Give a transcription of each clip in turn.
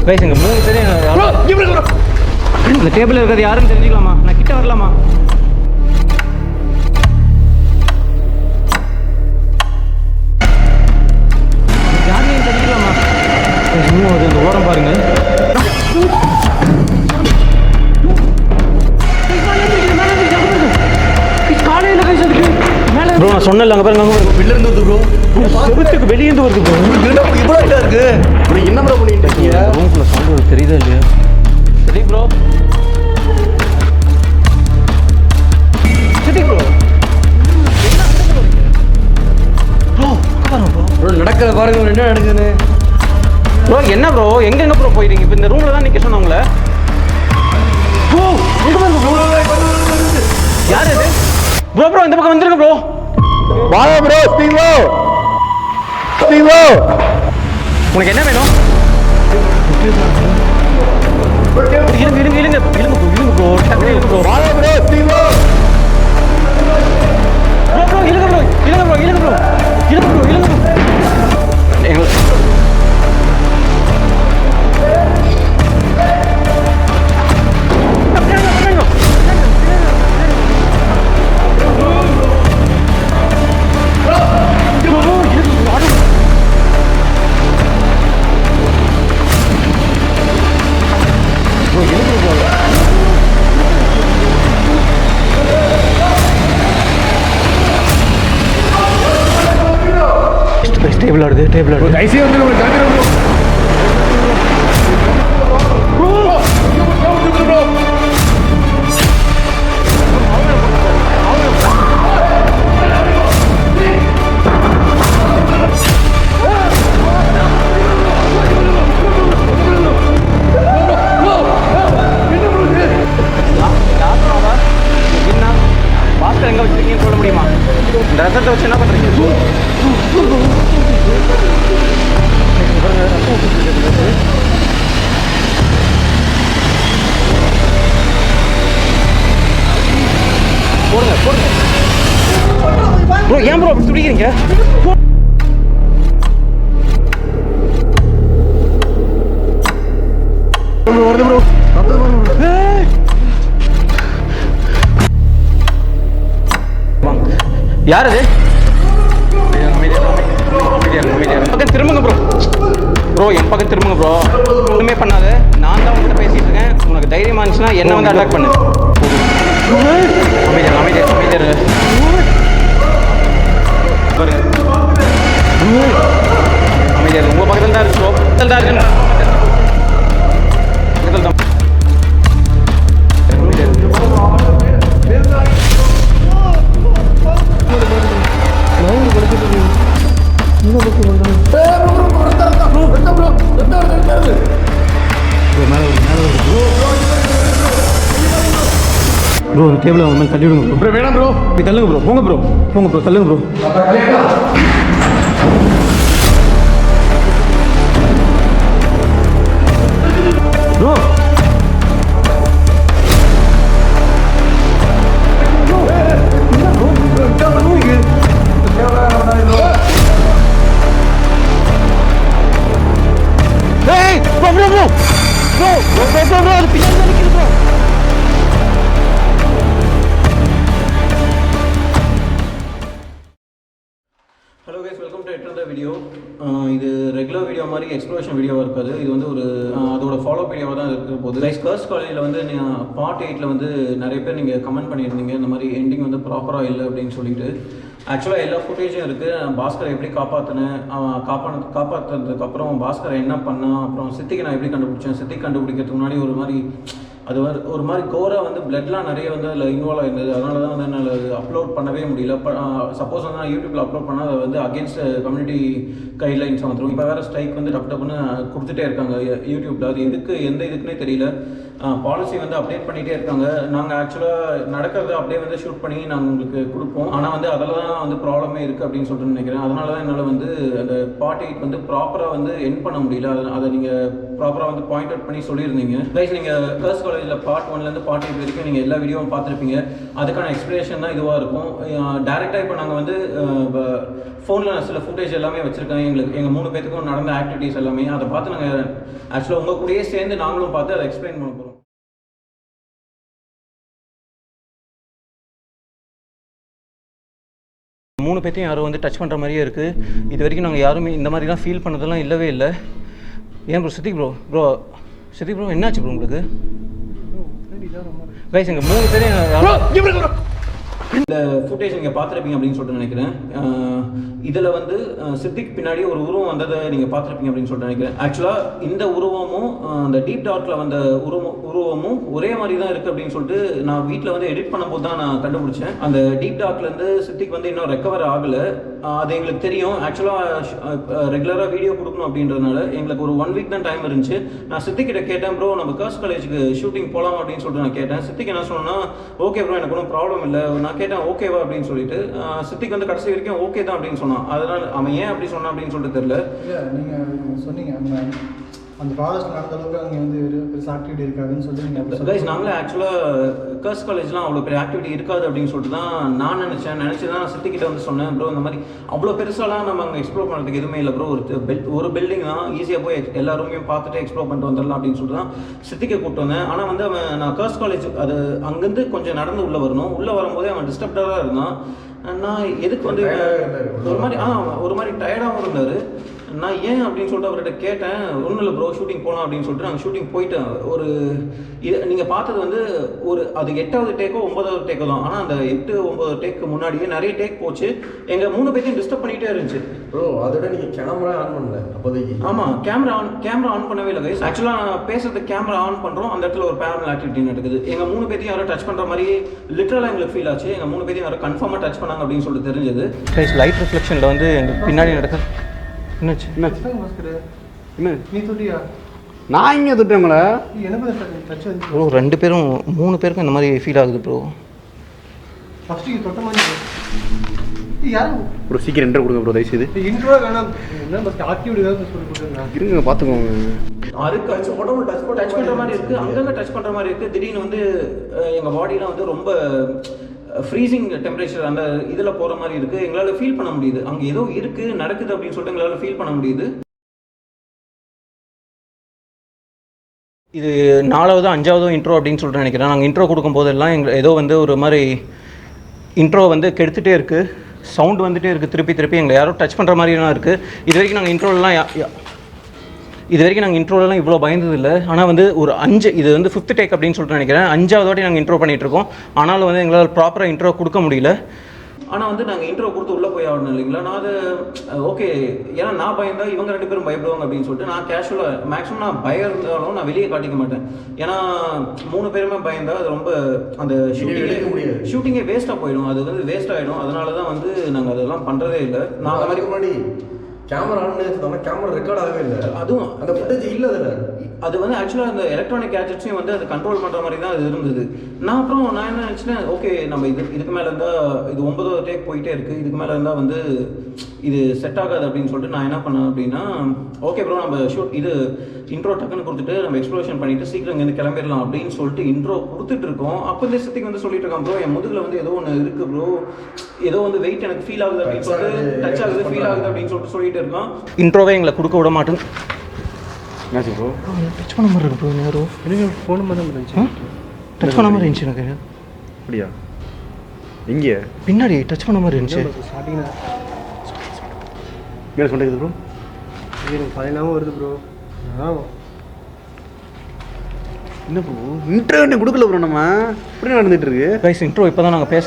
Guys இங்கே 3 பேர் இந்த டேபிள் இருக்கிறது யாருன்னு தெரிஞ்சுக்கலாமா? நான் கிட்ட வரலாமா? யாருன்னு தெரிஞ்சுக்கலாமா? இன்னும் ஒரு இந்த ஓரம் பாருங்க. ப்ரோ நான் சொன்னல அங்கே பாருங்க, அங்கே பாருங்க வெளில இருந்து வருது ப்ரோ. செவத்துக்கு வெளியே இருந்து வருது ப்ரோ. இவ்வளோ இதாக இருக்கு. ப்ரோ என்ன ப்ரோ பண்ணிட்டு இருக்கீங்க? ரூம்குள்ள சவுண்ட் தெரியுதா இல்லையா? சரி ப்ரோ, சரி ப்ரோ ப்ரோ நடக்கிற பாருங்க என்ன நடக்குதுன்னு. ப்ரோ என்ன ப்ரோ எங்கெங்க ப்ரோ போயிட்டீங்க? இப்போ இந்த ரூமில் தான் நிற்க சொன்னவங்கள. ப்ரோ யார் இது? ப்ரோ ப்ரோ இந்த பக்கம் வந்துருங்க ப்ரோ. வாங்க ப்ரோ. ஸ்டீவோ ஸ்டீவோ உனக்கு என்ன வேணும்? இருங்க இருங்க இருங்க இருங்க ப்ரோ, இருங்க ப்ரோ, டக்குனு இருங்க ப்ரோ. வாங்க ப்ரோ. ஸ்டீவோ ப்ரோ ப்ரோ இருங்க ப்ரோ, இருங்க ப்ரோ, இருங்க ப்ரோ, இருங்க ப்ரோ, இருங்க ப்ரோ. டேபிள் ஆடுது, டேபிள் ஆடுது. ஐசி வந்து நம்ம ஜாக்கிரதை ப்ரோ. ப்ரோ பாஸ்கர் எங்கே வச்சிருக்கீங்கன்னு சொல்ல முடியுமா? இந்த ரசத்தை வச்சு என்ன பண்ணுறீங்க? போடுங்க போடுங்க ப்ரோ. ஏன் ப்ரோ அப்படி துடிக்கிறீங்க? வருது ப்ரோ. யார் அது? பக்கம் திரும்புங்க ப்ரோ. ப்ரோ என் பக்கம் திரும்புங்க ப்ரோ. ஒன்றுமே பண்ணாத, நான் தான் உங்கள்கிட்ட பேசிட்டு இருக்கேன். உனக்கு தைரியமா இருந்துச்சுன்னா என்ன வந்து அட்டாக் பண்ணு. அமைதியாக அமைதியாக அமைதியாக அமைதியாக உங்கள் பக்கத்தில் தான் இருக்கு ப்ரோ. பக்கத்தில் தான் இருக்கு. பக்கத்தில் தான் ப்ரோ. அந்த டேபிள் அவங்க தள்ளி விடுங்க ப்ரோ. வேணாம் ப்ரோ, இப்படி தள்ளுங்க ப்ரோ. போங்க ப்ரோ, போங்க ப்ரோ, தள்ளுங்க ப்ரோ. ப்ரோ அது பின்னாடி நிற்குது bro. Hello guys, welcome to எட் வீடியோ. இது ரெகுலர் வீடியோ மாதிரி எக்ஸ்ப்ளோரேஷன் வீடியோவாக இருக்காது. இது வந்து ஒரு அதோட ஃபாலோ வீடியோவாக தான் இருக்க போகுது. கைஸ் கர்ஸ் காலேஜில் வந்து பார்ட் 8 வந்து நிறைய பேர் நீங்கள் கமெண்ட் பண்ணியிருந்தீங்க இந்த மாதிரி எண்டிங் வந்து ப்ராப்பராக இல்லை அப்படின்னு சொல்லிட்டு. ஆக்சுவலாக எல்லா ஃபுட்டேஜும் இருக்குது. பாஸ்கரை எப்படி காப்பாற்றினேன், காப்பாற்றுனதுக்கப்புறம் பாஸ்கரை என்ன பண்ணான், அப்புறம் சித்திக்கு நான் எப்படி கண்டுபிடிச்சேன், சித்திக்கு கண்டுபிடிக்கிறதுக்கு முன்னாடி ஒரு மாதிரி அது ஒரு மாதிரி கோராக வந்து பிளட்லாம் நிறைய வந்து அதில் இன்வால்வ் ஆகிருந்தது. அதனால தான் வந்து என்னால் அப்லோட் பண்ணவே முடியல. சப்போஸ் வந்து நான் யூடியூப்பில் அப்லோட் பண்ணால் அதை வந்து அகேன்ஸ்ட் கம்யூனிட்டி கைட்லைன்ஸ் வந்துடும். இப்போ வேறு ஸ்ட்ரைக் வந்து டப்புன்னு கொடுத்துட்டே இருக்காங்க யூடியூப்பில். அது எந்த இதுக்குன்னே தெரியல. பாலிசி வந்து அப்டேட் பண்ணிகிட்டே இருக்காங்க. நாங்கள் ஆக்சுவலாக நடக்கிறத அப்படியே வந்து ஷூட் பண்ணி நாங்கள் உங்களுக்கு கொடுப்போம். ஆனால் வந்து அதில் தான் வந்து ப்ராப்ளமே இருக்குது அப்படின்னு சொல்லிட்டு நினைக்கிறேன். அதனால தான் என்னால் வந்து அந்த பார்ட் 8 வந்து ப்ராப்பராக வந்து எண்ட் பண்ண முடியல. அதை நீங்கள் ப்ராப்பராக வந்து பாயிண்ட் அவுட் பண்ணி சொல்லியிருந்தீங்க. கைஸ் நீங்கள் கர்ஸ் காலேஜில் பார்ட் 1லேருந்து பார்ட் 8 வரைக்கும் நீங்கள் எல்லா வீடியோவும் பார்த்துருப்பீங்க. அதுக்கான எக்ஸ்பிளேஷன் தான் இதுவாக இருக்கும். டேரெக்டாக இப்போ நாங்கள் வந்து ஃபோனில் சில ஃபுட்டேஜ் எல்லாமே வச்சுருக்கேன். எங்கள் 3 பேத்துக்கும் நடந்த ஆக்டிவிட்டீஸ் எல்லாமே அதை பார்த்து நாங்கள் ஆக்சுவலாக உங்கள் கூடயே சேர்ந்து நாங்களும் பார்த்து அதை எக்ஸ்பிளைன் பண்ண போகிறோம். 3 பேத்தையும் யாரும் வந்து டச் பண்ணுற மாதிரியே இருக்குது. இது வரைக்கும் நாங்கள் யாருமே இந்த மாதிரிலாம் ஃபீல் பண்ணதெல்லாம் இல்லவே இல்லை. ஏன் ப்ரோ சித்திக் ப்ரோ என்னாச்சு ப்ரோ உங்களுக்கு? கைஸ் எங்கள் 3 பேரையும் இந்த ஃபுட்டேஜ் நீங்கள் பார்த்துருப்பீங்க அப்படின்னு சொல்லிட்டு நினைக்கிறேன். இதில் வந்து சித்திக் பின்னாடி ஒரு உருவம் வந்ததை நீங்கள் பார்த்துருப்பீங்க அப்படின்னு சொல்லிட்டு நினைக்கிறேன். ஆக்சுவலாக இந்த உருவமும் அந்த டீப் டார்க்கில் வந்த உருவமும் ஒரே மாதிரி தான் இருக்குது அப்படின்னு சொல்லிட்டு நான் வீட்டில் வந்து எடிட் பண்ணும்போது தான் நான் கண்டுபிடிச்சேன். அந்த டீப் டார்க்லேருந்து சித்திக் வந்து இன்னும் ரெக்கவர் ஆகலை. அது எங்களுக்கு தெரியும். ஆக்சுவலாக ரெகுலராக வீடியோ கொடுக்கணும் அப்படின்றதுனால எங்களுக்கு ஒரு 1 வீக் தான் டைம் இருந்துச்சு. நான் சித்திக்கிட்ட கேட்டேன், ப்ரோ நம்ம கர்ஸ் காலேஜுக்கு ஷூட்டிங் போகலாம் அப்படின்னு சொல்லிட்டு நான் கேட்டேன். சித்திக் என்ன சொன்னா, ஓகே ப்ரோ எனக்கு ஒன்றும் ப்ராப்ளம் இல்லை. நான் கேட்டேன் ஓகேவா அப்படின்னு சொல்லிட்டு. சித்திக் வந்து கடைசி வரைக்கும் ஓகே தான் அப்படின்னு சொன்னான். அதனால் அவன் ஏன் அப்படி சொன்னான் அப்படின்னு சொல்லிட்டு தெரியல. நீங்கள் சொன்னீங்க அந்த ஃபாரஸ்ட் நடந்த அளவுக்கு அங்கே வந்து பெருசு ஆக்டிவிட்டி இருக்காதுன்னு சொல்லி நீங்கள் கைஸ் நாங்களே ஆக்சுவலாக கர்ஸ் காலேஜ்லாம் அவ்வளோ பெரிய ஆக்டிவிட்டி இருக்காது அப்படின்னு சொல்லிட்டு தான் நான் நினச்சி தான் சித்திக்கிட்ட வந்து சொன்னேன். ப்ரோ இந்த மாதிரி அவ்வளோ பெருசாலாம் நம்ம அங்கே எக்ஸ்ப்ளோர் பண்ணுறதுக்கு எதுவுமே இல்லை ப்ரோ. ஒரு பில்டிங் தான், ஈஸியாக போய் எல்லா ரூமையும் பார்த்துட்டு எக்ஸ்ப்ளோர் பண்ணிட்டு வந்துடலாம் அப்படின்னு சொல்லிட்டு தான் சித்திக்கை கூப்பிட்டு வந்தேன். ஆனால் வந்து நான் கர்ஸ் காலேஜ் அது அங்கேருந்து கொஞ்சம் நடந்து உள்ளே வரணும். உள்ளே வரும்போதே அவன் டிஸ்டர்ப்டாக இருந்தான். நான் எதுக்கு வந்து ஒரு மாதிரி டயர்டாகவும் இருந்தார். நான் ஏன் அப்படின்னு சொல்லிட்டு அவர்கிட்ட கேட்டேன். ஒன்றும் இல்லை ப்ரோ ஷூட்டிங் போகலாம் அப்படின்னு சொல்லிட்டு நாங்கள் ஷூட்டிங் போயிட்டேன். ஒரு இது நீங்கள் பார்த்தது வந்து அது 8வது டேக்கோ 9வது டேக்கோ தான். ஆனால் அந்த 8-9 டேக்கு முன்னாடியே நிறைய டேக் போச்சு. எங்கள் 3 பேத்தையும் டிஸ்டர்ப் பண்ணிகிட்டே இருந்துச்சு. ப்ரோ அதோட நீங்கள் கேமரா ஆன் பண்ணல அப்போதைக்கு? ஆமாம் கேமரா ஆன் பண்ணவே இல்லை கைஸ். ஆக்சுவலாக நான் பேசுறது கேமரா ஆன் பண்ணுறோம். அந்த இடத்துல ஒரு பேரமல் ஆக்டிவிட்டி நடக்குது. எங்கள் 3 பேத்தையும் யாரும் டச் பண்ணுற மாதிரி லிட்டரலாக எங்களுக்கு ஃபீல் ஆச்சு. எங்கள் 3 பேத்தையும் யாரும் கன்ஃபார்மாக டச் பண்ணாங்க அப்படின்னு சொல்லிட்டு தெரிஞ்சது. கைஸ் லைட் ரிஃப்ளெக்ஷனில் வந்து எங்களுக்கு பின்னாடி நடக்குது. என்னாச்சு என்ன நீ சொல்லியா? நான் இங்கே தொட்டேன் உங்களை. ப்ரோ 2 பேரும் 3 பேருக்கும் இந்த மாதிரி ஃபீல் ஆகுது ப்ரோ. ஃபஸ்ட்டு தொட்ட மாதிரி யாரும் ப்ரோ சீக்கிரம் என்ட்ரு கொடுங்க ப்ரோ தயவுசெய்து. இன்ட்ரோ வேணாம், என்ன பஸ் ஆக்டிவிட்டி தான் சொல்லி கொடுத்துருங்க. இருங்க பார்த்துக்கோங்க. அதுக்கு உடம்பு டச் பண்ணுற மாதிரி இருக்குது, அங்கங்கே டச் பண்ணுற மாதிரி இருக்குது. திடீர்னு வந்து எங்கள் பாடியெலாம் வந்து ரொம்ப ஃப்ரீசிங் டெம்பரேச்சர் அந்த இதில் போகிற மாதிரி இருக்குது. எங்களால் ஃபீல் பண்ண முடியுது அங்கே ஏதோ இருக்குது நடக்குது அப்படின்னு சொல்லிட்டு எங்களால் ஃபீல் பண்ண முடியுது. இது 4வது 5வது இன்ட்ரோ அப்படின்னு சொல்லிட்டு நினைக்கிறேன். நாங்கள் இன்ட்ரோ கொடுக்கும்போதெல்லாம் ஏதோ வந்து ஒரு மாதிரி இன்ட்ரோ வந்து கெடுத்துகிட்டே இருக்குது, சவுண்டு வந்துகிட்டே இருக்குது திருப்பி எங்களை யாரோ டச் பண்ணுற மாதிரிலாம் இருக்குது. இது வரைக்கும் நாங்கள் இன்ட்ரோலாம் இவ்வளோ பயந்தது இல்லை. ஆனால் வந்து ஒரு 5 இது வந்து 5th டேக் அப்படின்னு சொல்லிட்டு நினைக்கிறேன். 5வது வாட்டி நாங்கள் இன்ட்ரோ பண்ணிகிட்ருக்கோம். ஆனாலும் வந்து எங்களால் ப்ராப்பராக இன்ட்ரோ கொடுக்க முடியல. ஆனால் வந்து நாங்கள் இன்ட்ரோ கொடுத்து உள்ளே போய் ஆகணும் இல்லைங்களா. நான் அது ஓகே, ஏன்னா நான் பயந்தா இவங்க 2 பேரும் பயப்படுவாங்க அப்படின்னு சொல்லிட்டு நான் கேஷுவலாக மேக்ஸிமம் நான் பயம் இருந்தாலும் நான் வெளியே காட்டிக்க மாட்டேன். ஏன்னா 3 பேருமே பயந்தா அது ரொம்ப அந்த ஷூட்டிங்கே வேஸ்ட்டாக போயிடும், அது வந்து வேஸ்ட் ஆகிடும். அதனால தான் வந்து நாங்கள் அதெல்லாம் பண்ணுறதே இல்லை. நான் அதுக்கு முன்னாடி கேமரா ஆன் கேமரா ரெக்கார்ட் ஆகவே இல்லை. அதுவும் அந்த ஃபுட்டேஜ் இல்லை அதில். அது வந்து ஆக்சுவலாக அந்த எலக்ட்ரானிக் கேஜெட்ஸையும் வந்து அது கண்ட்ரோல் பண்ணுற மாதிரி தான் அது இருந்தது. நான் என்ன நினச்சிட்டேன், ஓகே நம்ம இதுக்கு மேலே இருந்தால் இது 9வது டேக் போயிட்டே இருக்குது, இதுக்கு மேலே இருந்தால் வந்து இது செட் ஆகாது அப்படின்னு சொல்லிட்டு நான் என்ன பண்ணேன் அப்படின்னா, ஓகே ப்ரோ நம்ம இன்ட்ரோ டக்குன்னு கொடுத்துட்டு நம்ம எக்ஸ்ப்ளோஷன் பண்ணிவிட்டு சீக்கிரம் இங்கேருந்து கிளம்பிடலாம் அப்படின்னு சொல்லிட்டு இன்ட்ரோ கொடுத்துட்டு இருக்கோம். அப்போ இந்த சித்திக்கு வந்து சொல்லிட்டு இருக்கான், ப்ரோ என் முதுகில் வந்து ஏதோ ஒன்று இருக்குது ப்ரோ, ஏதோ வந்து வெயிட் எனக்கு ஃபீல் ஆகுது அப்படின்னு சொல்லிட்டு டச் ஆகுது ஃபீல் ஆகுது அப்படின்னு சொல்லிட்டு இருக்கான். இன்ட்ரோவே எங்களை கொடுக்க விட மாட்டேன். என்னாச்சு ப்ரோ? டச் பண்ண மாதிரி இருக்கு ப்ரோ. யாரோ எனக்கு ஃபோன் பண்ண இருந்துச்சு, டச் பண்ண மாதிரி இருந்துச்சு எனக்கு. அப்படியா? எங்கே? பின்னாடி டச் பண்ண மாதிரி இருந்துச்சு. ஸ்டார்டிங்கில் மேலே சொல்லிடுது ப்ரோ. எனக்கு பயனாகவும் வருது ப்ரோ. என்ன ப்ரோ இன்ட்ரோ கொடுக்கல ப்ரோ, நம்ம இப்படி நடந்துட்டு இருக்கு. கைஸ் இன்ட்ரோ இப்போ தான் நாங்கள் பேச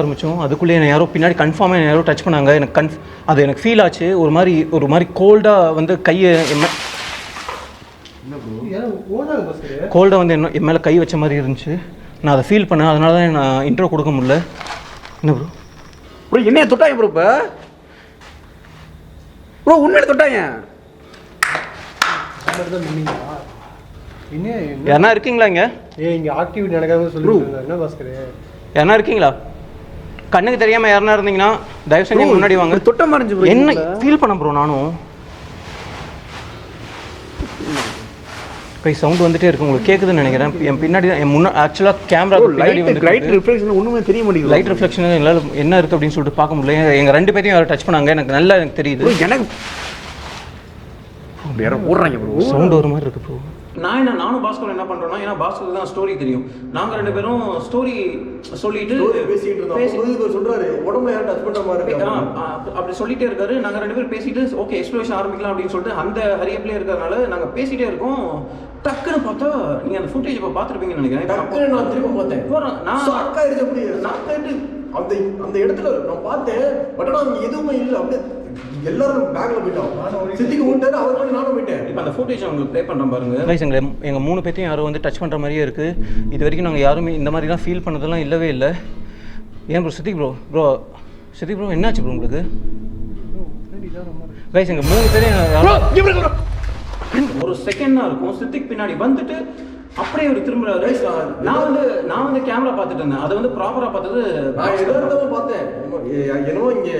ஆரம்பித்தோம். அதுக்குள்ளேயே என்னை யாரோ பின்னாடி கன்ஃபார்மாக என்னை யாரோ டச் பண்ணாங்க. எனக்கு ஃபீல் ஆச்சு. ஒரு மாதிரி கோல்டாக வந்து கையை வந்து என் மேலே கை வச்ச மாதிரி இருந்துச்சு. நான் அதை ஃபீல் பண்ணேன். அதனால தான் நான் இன்ட்ரோ கொடுக்க முடியல. என்ன ப்ரோ என்னைய தொட்டாங்க ப்ரோ? இப்போ உண்மையில தொட்டாங்க. யாரா இருக்கீங்களா இங்கே? இங்கே ஆக்டிவிட்டி நடக்காதுன்னு சொல்லுங்க. என்ன பாஸ்கர் யாரா இருக்கீங்களா? கண்ணுக்கு தெரியாமல் யாருனா இருந்தீங்கன்னா தயவு செஞ்சு முன்னாடி வாங்க. தொட்ட மாதிரி என்ன ஃபீல் பண்ண ப்ரோ. நானும் கை சவுண்ட் வந்துட்டே இருக்கு, உங்களுக்கு கேட்குதுன்னு நினைக்கிறேன். என் பின்னாடி தான் என் முன்னாடி ஆக்சுவலாக கேமரா லைட் ரிஃப்ளெக்ஷன் ஒன்றுமே தெரிய மாட்டேங்குது. லைட் ரிஃப்ளெக்ஷன் என்னால் என்ன இருக்குது அப்படின்னு சொல்லிட்டு பார்க்க முடியல. எங்கள் 2 பேரையும் யாரும் டச் பண்ணாங்க, எனக்கு தெரியுது. எனக்கு யாரும் ஓடுறாங்க ப்ரோ, சவுண்ட் ஒரு மாதிரி இருக்குது ப்ரோ. நானும் பாஸ்கர் என்ன பண்ணுறோன்னா, ஏன்னா பாஸ்கருக்கு தான் ஸ்டோரி தெரியும். நாங்கள் 2 பேரும் ஸ்டோரி சொல்லிட்டு பேசிட்டு இருந்தோம். சொல்றாரு உடம்புல யாரும் டச் பண்ணுற மாதிரி அப்படி சொல்லிட்டே இருக்காரு. நாங்கள் 2 பேரும் பேசிட்டு ஓகே எக்ஸ்ப்ளோரேஷன் ஆரம்பிக்கலாம் அப்படின்னு சொல்லிட்டு அந்த ஹரியப்லேயே இருக்கிறதுனால நாங்கள் பேசிட்டே இருக்கோம். டக்குன்னு பார்த்தா நீங்கள் அந்த ஃபுட்டேஜ் இப்போ பார்த்துருப்பீங்கன்னு நினைக்கிறேன். டக்குன்னு நான் திரும்ப பார்த்தேன், நான் ஷாக்காயிருச்சு. அப்படி ஷாக்காயிட்டு அந்த இடத்துல நான் பார்த்தேன். பட் ஆனால் அங்கே எதுவுமே இல்லை. அப்படியே எல்லாரும் பேக்ல போயிட்டோம். சித்திக்கு விட்டாரு, அவர் பண்ணி நானும் போயிட்டேன். இப்போ அந்த ஃபுட்டேஜ் உங்களுக்கு ப்ளே பண்ணுறேன் பாருங்க. எங்கள் 3 பேர்த்தையும் யாரும் வந்து டச் பண்ணுற மாதிரியே இருக்குது. இது வரைக்கும் நாங்கள் யாருமே இந்த மாதிரிலாம் ஃபீல் பண்ணதெல்லாம் இல்லவே இல்லை. ஏன் ப்ரோ சித்திக் ப்ரோ என்னாச்சு ப்ரோ உங்களுக்கு? கைஸ் எங்கள் 3 பேரையும் ஒரு செகண்ட் தான் இருக்கும். சித்திக் பின்னாடி வந்துட்டு அப்படியே ஒரு திரும்புறாரு. நான் வந்து கேமரா பார்த்துட்டு இருந்தேன். அதை வந்து ப்ராப்பரா பார்த்தது நான் எதாவது பார்த்தேன். என்னவோ இங்கே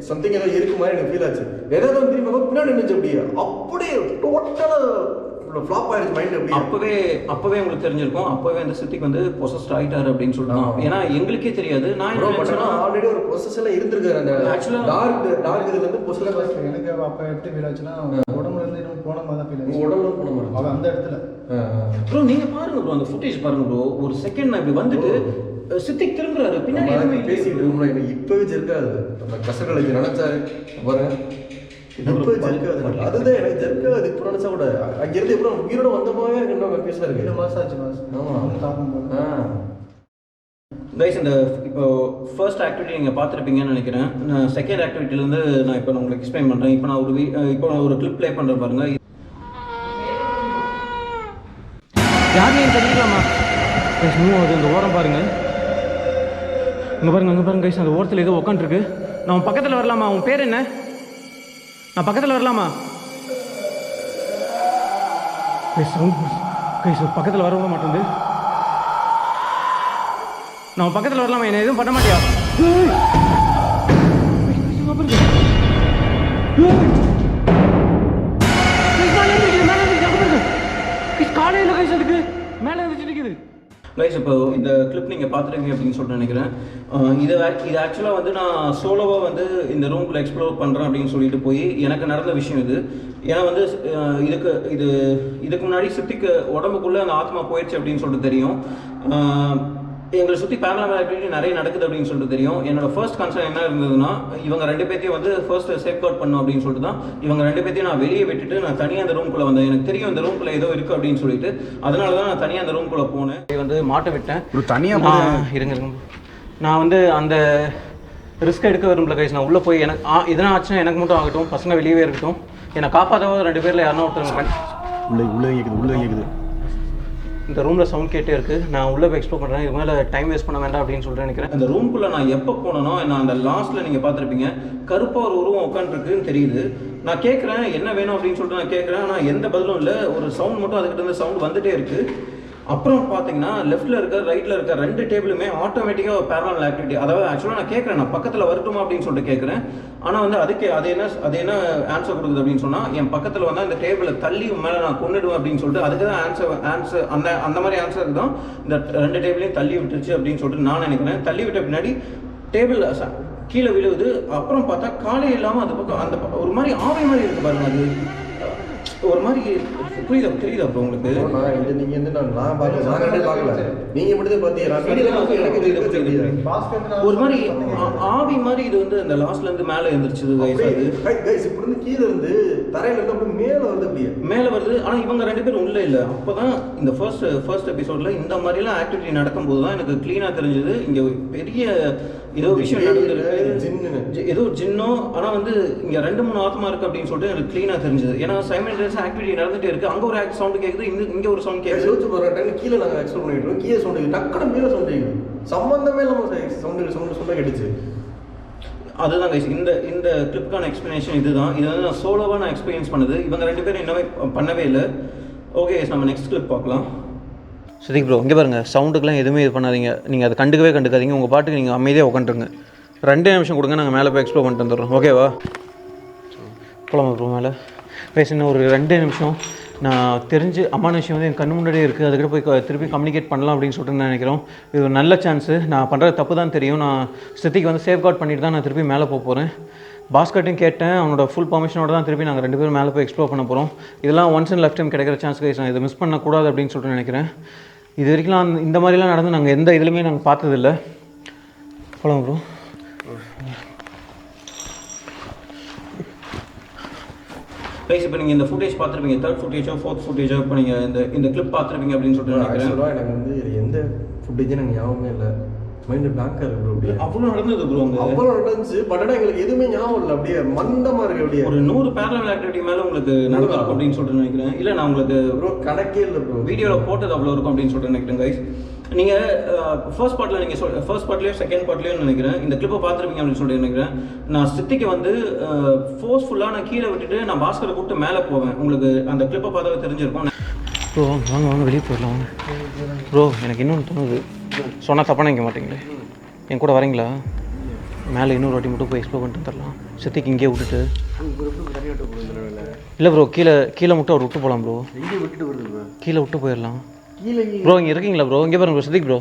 சம்திங் ஏதோ இருக்கு மாதிரி எனக்கு ஃபீல் ஆச்சு. எதாவது திரும்ப பின்னாடி இருந்துச்சு. அப்படியே டோட்டலா ஃப்ளாப் ஆயிடுச்சு மைண்ட். அப்பவே உங்களுக்கு தெரிஞ்சிருக்கும். அப்பவே அந்த சித்திக் வந்து பொசஸ்ட் ஆயிட்டாரு அப்படின்னு சொல்லிட்டான். ஏன்னா எங்களுக்கே தெரியாது. நான் ஆல்ரெடி ஒரு பொசஸ்ல இருந்திருக்காரு. அந்த ஆக்சுவலா டார்க் இதுல இருந்து பொசஸ்ல எனக்கு அப்ப எப்படி ஃபீல் ஆச்சுன்னா, உடம்புல இருந்து இன்னும் போன மாதிரி தான் ஃபீல் ஆச்சு. உடம்புல போன மாதிரி அவ அந்த இடத்துல ப்ரோ நீங்க பாருங்க ப்ரோ, அந்த ஃபுட்டேஜ் பாருங்க ப்ரோ. ஒரு செகண்ட் நான் இப்படி வந்துட்டு சித்திக் திரும்புறாரு பின்னாடி பேசிட்டு இருக்கோம்ல. எனக்கு இப்பவே ஜெர்க்காது. அந்த கசகலைக்கு நினைச்சாரு பாருங்க, இப்பவே ஜெர்க்காது. அதுதான் எனக்கு ஜெர்க்காது. இப்போ நினைச்சா கூட அங்கிருந்து எப்போ உயிரோட வந்த மாதிரி எனக்கு இன்னும் கன்ஃபியூஸா இருக்கு. 2 மாசம் ஆச்சு பாஸ். ஆமா தாக்கம் போல. கைஸ் இந்த இப்போ ஃபர்ஸ்ட் ஆக்டிவிட்டி நீங்கள் பார்த்துருப்பீங்கன்னு நினைக்கிறேன். செகண்ட் ஆக்டிவிட்டிலேருந்து நான் இப்போ உங்களுக்கு எக்ஸ்பிளைன் பண்ணுறேன். இப்போ நான் ஒரு கிளிப் ப்ளே பண்ணுறேன் பாருங்க. யாரையும் தெரிஞ்சுக்கலாமா கைஸ்? அது அந்த ஓரம் பாருங்க, இங்கே பாருங்க கைஸ். அந்த ஓரத்தில் ஏதோ உட்காந்துருக்கு. நான் பக்கத்தில் வரலாமா? உன் பேர் என்ன? நான் பக்கத்தில் வரலாமா கைஸ்? கைஸ் பக்கத்தில் வர விட மாட்டேங்குது. நான் பக்கத்தில் வரலாமா? என்ன எதுவும் பண்ண மாட்டியா? காலையில் கைஸ் அதுக்கு மேலே இருந்துச்சு நிற்குது. கைஸ் இப்போ இந்த கிளிப் நீங்கள் பார்த்துருக்கீங்க அப்படின்னு சொல்லிட்டு நினைக்கிறேன். இது ஆக்சுவலாக வந்து நான் சோலோவாக வந்து இந்த ரூம்குள்ளே எக்ஸ்ப்ளோர் பண்ணுறேன் அப்படின்னு சொல்லிட்டு போய் எனக்கு நடந்த விஷயம் இது. ஏன்னா வந்து இதுக்கு முன்னாடி சித்திக்கு உடம்புக்குள்ளே அந்த ஆத்மா போயிடுச்சு அப்படின்னு சொல்லிட்டு தெரியும். எங்களை சுற்றி பேரலாமல் ஆக்டிவிட்டி நிறைய நடக்குது அப்படின்னு சொல்லிட்டு தெரியும். என்னோட ஃபர்ஸ்ட் கன்சர்ன் என்ன இருந்ததுன்னா, இவங்க 2 பேர்த்தையும் வந்து ஃபர்ஸ்ட் சேஃப்கார்ட் பண்ணும் அப்படின்னு சொல்லிட்டு தான் இவங்க 2 பேர்த்தையும் நான் வெளியே விட்டுட்டு நான் தனியாக அந்த ரூம்குள்ளே வந்தேன். எனக்கு தெரியும் இந்த ரூம்குள்ளே ஏதோ இருக்குது அப்படின்னு சொல்லிட்டு, அதனால தான் நான் தனியாக அந்த ரூம்குள்ளே போனேன். வந்து மாட்ட விட்டேன். ஒரு தனியாக இருங்க நான் வந்து அந்த ரிஸ்க் எடுக்க விரும்பல கைஸ். நான் உள்ளே போய் எனக்கு இதெல்லாம் ஆச்சுன்னா எனக்கு மட்டும் ஆகட்டும், பசங்க வெளியவே இருக்கட்டும். என்னை காப்பாற்றவோ 2 பேரில் யாருன்னா ஒருத்தர் உள்ளே கேட்குது. இந்த ரூமில் சவுண்ட் கேட்டே இருக்குது. நான் உள்ளே போய் எக்ஸ்ப்ளோர் பண்ணுறேன். இது மேலே டைம் வேஸ்ட் பண்ண வேண்டாம் அப்படின்னு சொல்லிட்டு நினைக்கிறேன். அந்த ரூம்குள்ளே நான் எப்போ போனனோ, நான் அந்த லாஸ்ட்டில் நீங்கள் பார்த்துருப்பீங்க, கருப்பாக ஒரு உருவம் உட்காந்துருக்குன்னு தெரியுது. நான் கேட்குறேன் என்ன வேணும் அப்படின்னு சொல்லிட்டு நான் கேட்குறேன். ஆனால் எந்த பதிலும் இல்லை. ஒரு சவுண்ட் மட்டும் அதுக்கிட்ட இருந்து சவுண்ட் வந்துகிட்டே இருக்குது. அப்புறம் பார்த்தீங்கன்னா லெஃப்ட்டில் இருக்க ரைட்டில் இருக்க 2 டேபிளுமே ஆட்டோமேட்டிக்காக பேரலல் ஆக்டிவிட்டி. அதாவது ஆக்சுவலாக நான் கேட்குறேன், நான் பக்கத்தில் வரட்டுமா அப்படின்னு சொல்லிட்டு கேட்குறேன். ஆனால் வந்து அது என்ன ஆன்சர் கொடுக்குது அப்படின்னு சொன்னால், என் பக்கத்தில் வந்தால் இந்த டேபிளை தள்ளி மேலே நான் கொண்டுடுவேன் அப்படின்னு சொல்லிட்டு அதுக்கு தான் ஆன்சர் அந்த மாதிரி ஆன்சருக்கு தான் இந்த 2 டேபிளையும் தள்ளி விட்டுருச்சு அப்படின்னு சொல்லிட்டு நான் நினைக்கிறேன். தள்ளி விட்ட பின்னாடி டேபிள் கீழே விழுவுது. அப்புறம் பார்த்தா காலே இல்லாமல் அது பக்கம் அந்த ஒரு மாதிரி ஆவை மாதிரி இருக்குது பாருங்க. அது ஒரு மாதிரி தெரியுதா ப்ரோ உங்களுக்கு? நீங்கள் வந்து நான் பார்க்கல, நீங்கள் மட்டும் பார்த்தீங்க. ஒரு மாதிரி ஆவி மாதிரி இது வந்து அந்த லாஸ்ட்ல இருந்து மேலே எழுந்திரிச்சது கைஸ். இப்படி இருந்து கீழே இருந்து தரையில இருந்து அப்படியே மேலே வருது. அப்படியே மேலே வருது. ஆனால் இவங்க 2 பேரும் உள்ளே இல்லை. அப்போ தான் இந்த ஃபர்ஸ்ட் எபிசோடில் இந்த மாதிரிலாம் ஆக்டிவிட்டி நடக்கும்போது தான் எனக்கு க்ளீனாக தெரிஞ்சது இங்கே பெரிய ஏதோ விஷயம் நடந்துருக்கு, ஏதோ ஜின்னோ. ஆனால் வந்து இங்கே 2-3 ஆத்மா இருக்குது அப்படின்னு சொல்லிட்டு எனக்கு க்ளீனாக தெரிஞ்சது. ஏன்னா சைமல்டேனியஸ் ஆக்டிவிட்டி நடந்துகிட்டே இருக்குது. அங்கே ஒரு சவுண்டு கேட்குது, இங்கே ஒரு சவுண்ட் கேட்குது. யோசிச்சு போகிற கீழே நாங்கள் எக்ஸ்ப்ளோர் பண்ணிட்டு இருக்கோம். கீழே சவுண்டு டக்குனு மேலே சவுண்டு கேட்குது. சம்மந்தமே இல்லாமல் சவுண்டு கேட்டுச்சு. அதுதான் கைஸ் இந்த கிளிப்கான எக்ஸ்ப்ளனேஷன் இதுதான். இது வந்து நான் சோலோவாக நான் எக்ஸ்பீரியன்ஸ் பண்ணது. இவங்க 2 பேரும் இன்னமே பண்ணவே இல்லை. ஓகே நம்ம நெக்ஸ்ட் கிளிப் பார்க்கலாம். சித்திக் ப்ரோ இங்கே பாருங்கள், சவுண்டுக்கெலாம் எதுவுமே இது பண்ணாதீங்க. நீங்கள் அதை கண்டுக்காதீங்க. உங்கள் பாட்டுக்கு நீங்கள் அமைதியாக உட்காந்துருங்க. 2 நிமிஷம் கொடுங்க, நாங்கள் மேலே போய் எக்ஸ்ப்ளோர் பண்ணிட்டு வந்துடுறோம். ஓகேவா? போகலாமா ப்ரோ மேலே? கைஸ் இன்னும் ஒரு 2 நிமிஷம். நான் தெரிஞ்சு அம்மான விஷயம் வந்து என் கண்ணு முன்னாடியே இருக்குது, அதுக்கிட்ட போய் திருப்பி கம்யூனிகேட் பண்ணலாம் அப்படின்னு சொல்லிட்டு நான் நினைக்கிறோம். இது ஒரு நல்ல சான்ஸு. நான் பண்ணுறது தப்பு தான் தெரியும். நான் சித்திக்கு வந்து சேஃப்கார்ட் பண்ணிட்டு தான் நான் திருப்பி மேலே போகிறேன். பாஸ்கர்ட்டையும் கேட்டேன், அவனோட ஃபுல் பர்மிஷனோட தான் திருப்பி நாங்கள் 2 பேரும் மேலே போய் எக்ஸ்ப்ளோர் பண்ண போகிறோம். இதெல்லாம் ஒன்ஸ் இன் லைஃப் டைம் கிடைக்கிற சான்ஸ் கைஸ். நான் இதை மிஸ் பண்ணக்கூடாது அப்படின்னு சொல்லிட்டு நினைக்கிறேன். இது வரைக்கும் இந்த மாதிரிலாம் நடந்து நாங்கள் எந்த இதுலையுமே நாங்கள் பார்த்ததில்லை. போகலாம் ப்ரோ. கைஸ் இப்போ நீங்கள் இந்த ஃபுட்டேஜ் பார்த்துருப்பீங்க, 3rd ஃபுட்டேஜோ 4th ஃபுட்டேஜோ இப்போ நீங்கள் இந்த கிளிப் பார்த்துருப்பீங்க அப்படின்னு சொல்லிட்டு நினைக்கிறேன். ஆக்சுவலாக எனக்கு வந்து எந்த ஃபுட்டேஜும் எனக்கு ஞாபகமே இல்லை. மைண்டு பிளாங்காக இருக்குது ப்ரோ. அப்படியே அவ்வளோ நடந்தது ப்ரோ. அவ்வளோ நடந்துச்சு. பட் ஆனால் எங்களுக்கு எதுவுமே ஞாபகம் இல்லை. அப்படியே மந்தமாக இருக்குது. அப்படியே ஒரு 100 பேரலல் ஆக்டிவிட்டி மேலே உங்களுக்கு நடந்திருக்கும் அப்படின்னு சொல்லிட்டு நினைக்கிறேன். இல்லை நான் உங்களுக்கு ப்ரோ கணக்கே இல்லை ப்ரோ. வீடியோவில் போட்டது அவ்வளோ இருக்கும் அப்படின்னு சொல்லிட்டு நினைக்கிறேன் கைஸ். நீங்கள் ஃபர்ஸ்ட் பார்ட்டில் நீங்கள் ஃபர்ஸ்ட் பார்ட்லேயும் செகண்ட் பார்ட்லேயும் நினைக்கிறேன் இந்த கிளிப்பை பார்த்துருப்பீங்க அப்படின்னு சொல்லிட்டு நினைக்கிறேன். நான் சித்திக்கு வந்து ஃபோர்ஸ்ஃபுல்லாக நான் கீழே விட்டுட்டு நான் பாஸ்கரை கூப்பிட்டு மேலே போவேன். உங்களுக்கு அந்த கிளிப்பை பார்த்தாவே தெரிஞ்சிருக்கும். ப்ரோ வாங்க வாங்க வெளியே போயிடலாம் வாங்க. ப்ரோ எனக்கு இன்னொன்று தோணுது, சொன்னால் தப்பாக நினைக்க மாட்டீங்களே, என் கூட வரீங்களா? மேலே இன்னொரு வாட்டி மட்டும் போய் எக்ஸ்ப்ளோர் பண்ணிட்டு தரலாம். சித்திக்கு இங்கே விட்டுட்டு. இல்லை ப்ரோ, கீழே மட்டும் அவர் விட்டு போகலாம் ப்ரோ. கீழே விட்டு போயிடலாம் ப்ரோ. இங்கே இருக்கீங்களா ப்ரோ? இங்கே பாருங்க ப்ரோ. சித்திக் ப்ரோ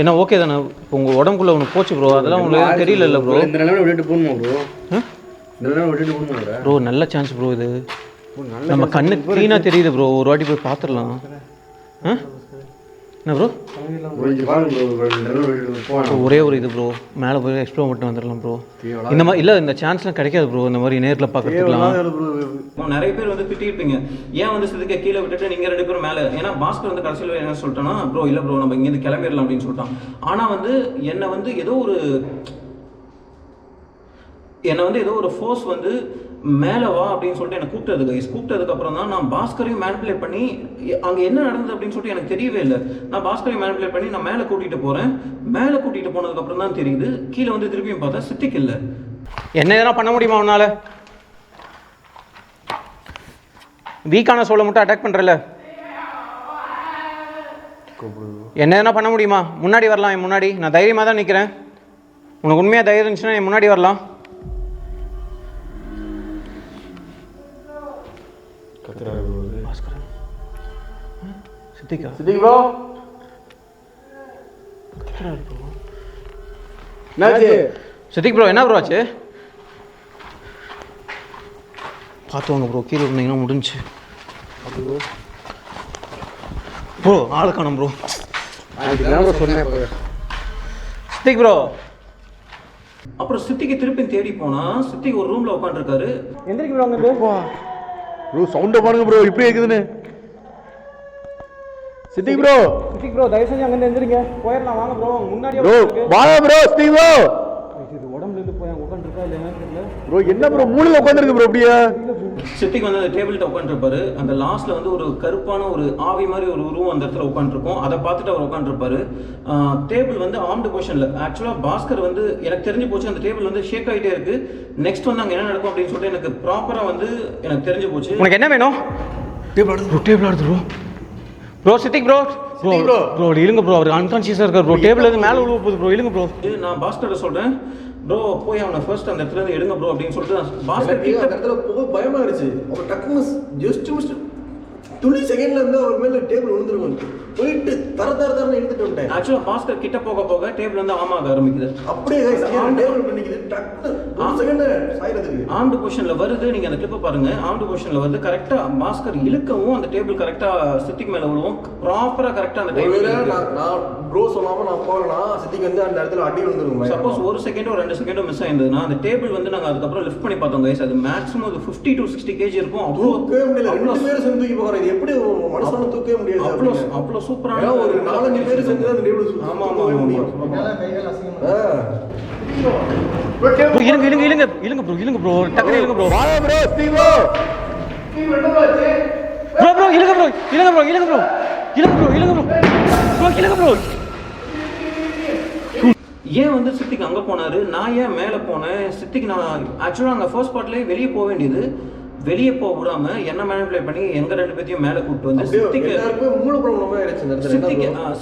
என்ன ஓகே தானே? இப்போ உங்கள் உடம்புக்குள்ளே ஒன்று போச்சு ப்ரோ, அதெல்லாம் உங்களுக்கு தெரியல ப்ரோ. இந்த நிலைமை விட்டுட்டு போகணுமா ப்ரோ? இந்த நிலைமை விட்டுட்டு போகணுமா ப்ரோ? நல்ல சான்ஸ் ப்ரோ இது. நம்ம கண்ணு க்ளீனாக தெரியுது ப்ரோ. ஒரு வாட்டி போய் பார்த்துடலாம். என்ன ப்ரோ? ஒரே ஒரு இது ப்ரோ, மேலே போய் எக்ஸ்ப்ளோர் பண்ணிட்டு வந்துடலாம் ப்ரோ. இந்த மாதிரி இல்லை, இந்த சான்ஸ்லாம் கிடைக்காது ப்ரோ. இந்த மாதிரி நேரில் பார்க்கறதுக்கலாம். நிறைய பேர் வந்து திட்டிருப்பீங்க, ஏன் வந்து சித்திக்க கீழே விட்டுட்டு நீங்கள் 2 பேரும் மேலே. ஏன்னா பாஸ்கர் வந்து கடைசியில் என்ன சொல்லிட்டோன்னா, ப்ரோ இல்லை ப்ரோ நம்ம இங்கேருந்து கிளம்பிடலாம் அப்படின்னு சொல்லிட்டான். ஆனால் வந்து என்னை வந்து ஏதோ ஒரு ஃபோர்ஸ் வந்து மேலே வா அப்படின்னு சொல்லிட்டு என்னை கூப்பிட்டது கைஸ். கூப்பிட்டதுக்கப்புறம் தான் நான் பாஸ்கரையும் மேனிப்புலேட் பண்ணி அங்கே என்ன நடந்தது அப்படின்னு சொல்லிட்டு எனக்கு தெரியவே இல்லை. நான் பாஸ்கரையும் மேனிப்புலேட் பண்ணி நான் மேலே கூட்டிகிட்டு போகிறேன். மேலே கூட்டிகிட்டு போனதுக்கப்புறம் தான் தெரியுது, கீழே வந்து திருப்பியும் பார்த்தா சித்திக்கு இல்லை. என்ன எதனா பண்ண முடியுமா உன்னால்? வீக்கான சோலை மட்டும் அட்டாக் பண்ணுறல, என்ன எதனா பண்ண முடியுமா? முன்னாடி வரலாம். என் முன்னாடி நான் தைரியமாக தான் நிற்கிறேன். உனக்கு உண்மையாக தைரியம் இருந்துச்சுன்னா என் முன்னாடி வரலாம். சித்திக் ப்ரோ என்னாச்சு? சித்திக் ப்ரோ என்ன ப்ரோ ஆச்சு? பார்த்து வாங்க ப்ரோ, கீழே இருந்தீங்கன்னா முடிஞ்சு ப்ரோ. ஆள் காணும் ப்ரோ. சொன்னேன் சித்திக் ப்ரோ. அப்புறம் சித்திக்கு திருப்பி தேடி போனா சித்திக்கு ஒரு ரூம்ல உட்காந்துருக்காரு. எந்திரிக்கு ப்ரோ. அங்கே ப்ரோ சவுண்டை பாருங்க ப்ரோ, இப்படி இருக்குதுன்னு. சித்திக் ப்ரோ தயவு செஞ்சு அங்கே எந்திரிங்க, போயிடலாம் வாங்க ப்ரோ. முன்னாடியே ப்ரோ வாங்க ப்ரோ. சித்திக் ப்ரோ இது உடம்புல இருந்து போய் அங்கே உட்காந்துருக்கா இல்லை என்னன்னு தெரியல ப்ரோ. என்ன ப்ரோ மூளையில் உட்காந்துருக்கு ப்ரோ? அப்படியே சித்திக்கு வந்து அந்த டேபிள்கிட்ட உட்காந்துருப்பாரு. அந்த லாஸ்ட்ல வந்து ஒரு கருப்பான ஒரு ஆவி மாதிரி ஒரு உருவம் அந்த இடத்துல உட்காந்துருக்கும். அதை பார்த்துட்டு அவர் உட்காந்துருப்பாரு. டேபிள் வந்து ஆர்ம்டு பொசிஷன்ல. ஆக்சுவலாக பாஸ்கர் வந்து எனக்கு தெரிஞ்சு போச்சு, அந்த டேபிள் வந்து ஷேக் ஆகிட்டே இருக்கு. நெக்ஸ்ட் வந்து அங்கே என்ன நடக்கும் அப்படின்னு சொல்லிட்டு எனக்கு ப்ராப்பராக வந்து எனக்கு தெரிஞ்சு போச்சு. உனக்கு என்ன வேணும்? டேபிள் ஆடுது bro. Bro Siddique bro bro இழுங்க ப்ரோ. அவர் அன்கான்ஷியஸாக இருக்கார் ப்ரோ. டேபிள் இருந்து மேலே விழுவ போகுது ப்ரோ. இழுங்க ப்ரோ. நான் பாஸ்கர்ட்ட சொல்கிறேன், ப்ரோ போய் அவனை ஃபர்ஸ்ட் அந்த இடத்துல இருந்து எடுங்க ப்ரோ அப்படின்னு சொல்லிட்டு பாஸ்கர் அந்த இடத்துல போக பயமா இருந்துச்சு. அவர் டக்குன்னு ஜஸ்ட் துளி செகண்ட்ல இருந்து அவர் மேல டேபிள் விழுந்துருக்கும். போயிட்டு தரன்னு எடுத்துட்டு வந்துட்டேன். ஆக்சுவலாக பாஸ்கர் கிட்ட போக டேபிள் வந்து ஆம் ஆக ஆரம்பிக்குது. அப்படியே டேபிள் பண்ணிக்குது. டக்குன்னு செகண்ட் சாயிரதுக்கு ஆர்ம்டு பொசிஷன்ல வருது. நீங்க அந்த கிளிப்பை பாருங்க. ஆர்ம்டு பொசிஷன்ல வருது. கரெக்டா பாஸ்கர் இழுக்கவும் அந்த டேபிள் கரெக்டா சித்திக்கு மேல விழுவும். ப்ராப்பரா கரெக்டா அந்த டேபிள். நான் ப்ரோ சொல்லாம நான் போறேன்னா சித்திக்கு வந்து அந்த இடத்துல அடி விழுந்துருக்கும். சப்போஸ் 1 செகண்டோ 2 செகண்டோ மிஸ் ஆயிருந்ததுன்னா அந்த டேபிள் வந்து நாங்க அதுக்கப்புறம் லிஃப்ட் பண்ணி பார்த்தோம் கைஸ். அது மேக்ஸிமம் ஒரு 50 to 60 kg இருக்கும். தூக்கவே முடியல. 2 பேர் சேர்ந்து தூக்கி போறாங்க. இது எப்படி மனசால தூக்கவே முடியாது? அவ்வளோ சூப்பரான ஒரு 4-5 பேர் சேர்ந்து அந்த டேபிள் ஆமா முடியும். இழுங்க ப்ரோ. டக்குனு இழுங்க ப்ரோ. வாங்க ப்ரோ. சித்திக் ப்ரோ ப்ரோ இழுங்க ப்ரோ. ஏன் வந்து சித்திக்கு அங்கே போனாரு, நான் ஏன் மேலே போனேன்? சித்திக்கு நான் ஆக்சுவலாக அங்கே ஃபர்ஸ்ட் பார்ட்லேயே வெளியே போக வேண்டியது, வெளியே போக விடாம என்ன மேனிபுலேட் பண்ணி எங்க 2 பேத்தையும் மேலே கூப்பிட்டு வந்து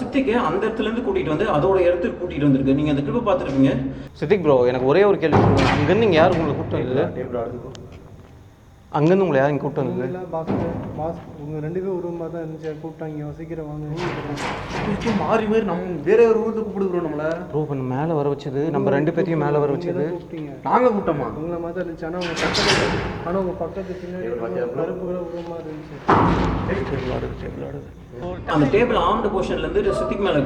சித்திக்கு அந்த இடத்துல இருந்து கூட்டிட்டு வந்து அதோட இடத்துக்கு கூட்டிட்டு வந்திருக்கு. நீங்க அந்த கிளிப்பை பார்த்துருப்பீங்க. சித்திக் ப்ரோ எனக்கு ஒரே ஒரு கேள்வி, அங்கேருந்து நீங்கள் யார் உங்களை கூப்பிட்டு வந்தது? அங்கேருந்து உங்களை யாரும் கூப்பிட்டு வந்தது? இல்லை பாஸ் உங்கள் 2 பேரும் ஒரு ரூமாக தான் இருந்துச்சு, கூப்பிட்டாங்க சீக்கிரம் வாங்க. மாறி மாறி நம்ம வேற ஒரு ஊருக்கு கூப்பிடுறோம் நம்மள. ப்ரோ இப்போ மேலே வர வச்சது நம்ம 2 பேத்தையும் மேலே வர வச்சது கூப்பிட்டீங்க. நாங்கள் கூப்பிட்டோமா? உங்களை மாதிரி தான் இருந்துச்சு. ஆனால் உங்கள் பக்கத்து பின்னாடி கருப்பு கலர் ரூமாக இருந்துச்சு. அந்த டேபிள் ஆம்டு போர்ஷன்லேருந்து சித்திக்கு மேலே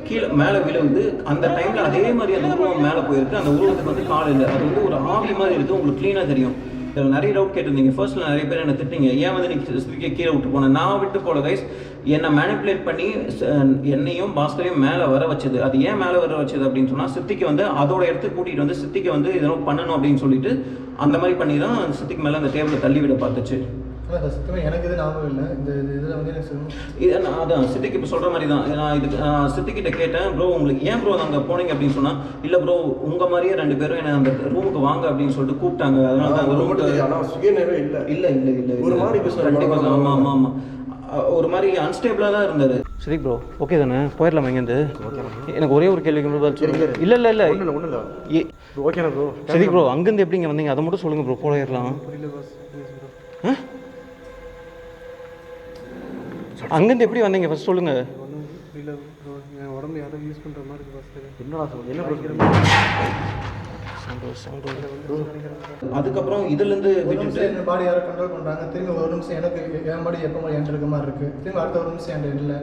கீழே மேலே விழுந்து அந்த டைமில் அதே மாதிரி அந்த உருவம் மேலே போயிருக்கு. அந்த உருவத்துக்கு வந்து கால் இல்லை, அது வந்து ஒரு ஆவி மாதிரி இருக்குது. உங்களுக்கு க்ளீனாக தெரியும். இதில் நிறைய டவுட் கேட்டிருந்தீங்க. ஃபர்ஸ்ட்டில் நிறைய பேர் என்ன திட்டிங்க, ஏன் வந்து நீ சித்திக்கை கீழே விட்டு போனேன். நான் விட்டு போல கைஸ், என்னை மேனிப்புலேட் பண்ணி என்னையும் பாஸ்கரையும் மேலே வர வச்சது. அது ஏன் மேலே வர வச்சது அப்படின்னு சொன்னால், சித்திக்கு வந்து அதோட இடத்துக்கு கூட்டிகிட்டு வந்து சித்திக்கு வந்து இதெல்லாம் பண்ணணும் அப்படின்னு சொல்லிட்டு அந்த மாதிரி பண்ணி தான் சித்திக்கு மேலே அந்த டேபிளை தள்ளி விட பார்த்துச்சு. ஆனால் சத்தியமாக எனக்கு இது ஞாபகம் இல்லை. இந்த இதில் வந்து எனக்கு இதை நான் அதான் சித்திக்கு இப்போ சொல்கிற மாதிரி தான். நான் இதுக்கு சித்திக்கிட்ட கேட்டேன், ப்ரோ உங்களுக்கு ஏன் ப்ரோ அங்கே போனீங்க அப்படின்னு சொன்னால், இல்லை ப்ரோ உங்கள் மாதிரியே 2 பேரும் என்னை அந்த ரூமுக்கு வாங்க அப்படின்னு சொல்லிட்டு கூப்பிட்டாங்க. அதனால தான் அந்த ரூமுக்கு ஆனால் சுயநினைவே இல்லை. இல்லை இல்லை இல்லை ஒரு மாதிரி கண்டிப்பாக. ஆமாம் ஆமாம் ஆமாம், ஒரு மாதிரி அன்ஸ்டேபிளாக தான் இருந்தார். சரி ப்ரோ, ஓகே தானே, போயிடலாமா இங்கேருந்து? எனக்கு ஒரே ஒரு கேள்விக்கு மட்டும் இல்லை இல்லை இல்லை ஒன்றும் இல்லை ஓகேண்ணா ப்ரோ. சரி ப்ரோ, அங்கேருந்து எப்படிங்க வந்தீங்க அதை மட்டும் சொல்லுங்கள் ப்ரோ, போயிடலாம். புரியல பாஸ். அங்கேருந்து எப்படி வந்தீங்க ஃபர்ஸ்ட் சொல்லுங்கள். ஒன்றும் புரியல ப்ரோ. என் உடம்பு யாரும் யூஸ் பண்ணுற மாதிரி இருக்கு பாஸ். என்னடா சொல்லுங்க, என்ன ப்ரோ? அதுக்கப்புறம் இதுலேருந்து விட்டுட்டு என் பாடி யாரும் கண்ட்ரோல் பண்ணுறாங்க. திரும்பி ஒரு நிமிஷம் எனக்கு என் பாடி எப்போ மாதிரி என்கிட்ட இருக்க மாதிரி இருக்குது. திரும்பி அடுத்த ஒரு நிமிஷம் என்கிட்ட இல்லை.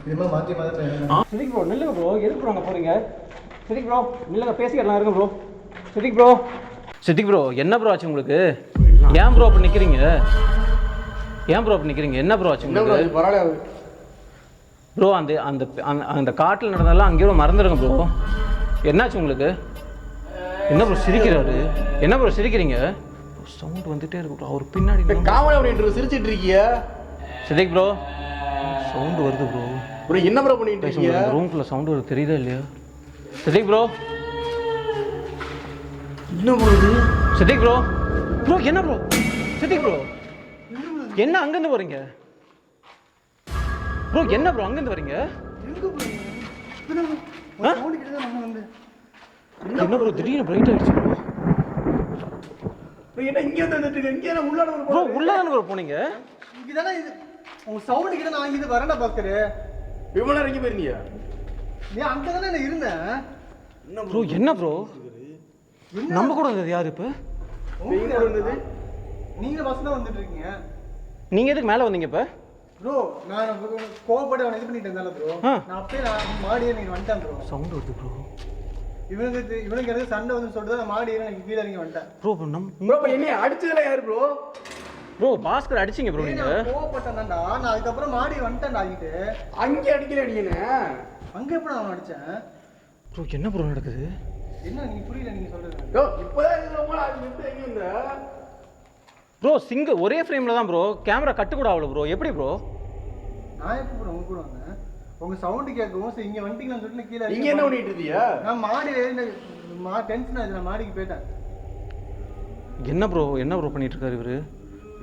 இது மாதிரி மாற்றி மாற்றி சித்திக் ப்ரோ நில்லுங்க ப்ரோ, எதுக்கு ப்ரோ அங்கே போகிறீங்க? சித்திக் ப்ரோ நில்லுங்க, பேசிக்கலாம் இருங்க bro. Siddique bro, Siddique bro என்ன ப்ரோ ஆச்சு உங்களுக்கு? ஏன் ப்ரோ அப்படி நிற்கிறீங்க? ஏன் ப்ரோ அப்படி நிற்கிறீங்க? என்ன ப்ரோ ஆச்சு உங்களுக்கு? பரவாயில்ல ப்ரோ அந்த அந்த அந்த காட்டில் நடந்ததெல்லாம் அங்கேயும் மறந்துடுங்க ப்ரோ. என்னாச்சு உங்களுக்கு? என்ன ப்ரோ சிரிக்கிறாரு? என்ன ப்ரோ சிரிக்கிறீங்க? சவுண்ட் வந்துட்டே இருக்கு ப்ரோ. அவர் பின்னாடி காமெடி அப்படின்ட்டு சிரிச்சிட்டு இருக்கிய. சித்திக் ப்ரோ சவுண்ட் வருது ப்ரோ. ப்ரோ என்ன ப்ரோ பண்ணிட்டு இருக்கீங்க? ரூம்குள்ள சவுண்ட் வருது, தெரியுதா இல்லையா? சித்திக் ப்ரோ, என்ன ப்ரோ இது? சித்திக் ப்ரோ, ப்ரோ என்ன ப்ரோ? சித்திக் ப்ரோ என்ன அங்கேருந்து வரீங்க? ப்ரோ என்ன ப்ரோ அங்கேருந்து வரீங்க? என்ன ப்ரோ திடீர்னு பிரைட் ஆயிடுச்சு ப்ரோ. என்ன இங்கே வந்துட்டு இருக்க? இங்கே நான் உள்ளாட ப்ரோ உள்ள தானே ப்ரோ போனீங்க? இங்கே தானே இது உங்கள் சவுண்டு கிட்ட நான் இது வரேன்டா பாஸ்கரு. இவ்வளோ நேரம் இங்கே போயிருந்தீங்க? நீ அங்கே தானே நான் இருந்தேன். என்ன ப்ரோ? என்ன ப்ரோ நம்ம கூட இருந்தது யார் இப்போ? இருந்தது நீங்கள் பஸ் தான் வந்துட்டு இருக்கீங்க. நீங்கள் எதுக்கு மேலே வந்தீங்க இப்போ? ப்ரோ நான் கோவப்பட்டு அவனை இது பண்ணிட்டு இருந்தால ப்ரோ. நான் அப்படியே நான் மாடியே நீங்கள் வந்துட்டேன் ப்ரோ. சவுண்ட் வருது ப்ரோ. இவனுக்கு எனக்கு சண்டை வந்து சொல்லிட்டு நான் மாடி எனக்கு கீழே இறங்கி வந்துட்டேன் ப்ரோ. ப்ரோ என்ன அடிச்சதுல யாரு ப்ரோ? ப்ரோ பாஸ்கர் அடிச்சிங்க ப்ரோ. நீங்கள் கோவப்பட்டேன்டா. நான் அதுக்கப்புறம் மாடி வந்துட்டேன் ஆகிட்டு. அங்கே அடிக்கல அடிக்கணே. அங்கே எப்படி நான் அடித்தேன் ப்ரோ? என்ன ப்ரோ நடக்குது? என்ன நீங்கள் புரியல நீங்கள் சொல்லுங்க. ப்ரோ இப்போதான் எங்கே இருந்த? ப்ரோ ஒரே ஃப்ரேமில் தான் ப்ரோ, கேமரா கட்டு கூட ஆகல ப்ரோ. எப்படி ப்ரோ? நான் எப்போ ப்ரோ உங்க கூட வந்தேன்? உங்கள் சவுண்டு கேட்கவும் சரி இங்கே வந்துட்டீங்கன்னு சொல்லிட்டு கீழே இங்கே என்ன பண்ணிட்டு இருந்தியா? நான் மாடி டென்ஷன் ஆச்சு. நான் மாடிக்கு போயிட்டேன். என்ன ப்ரோ என்ன ப்ரோ பண்ணிட்டு இருக்காரு இவரு?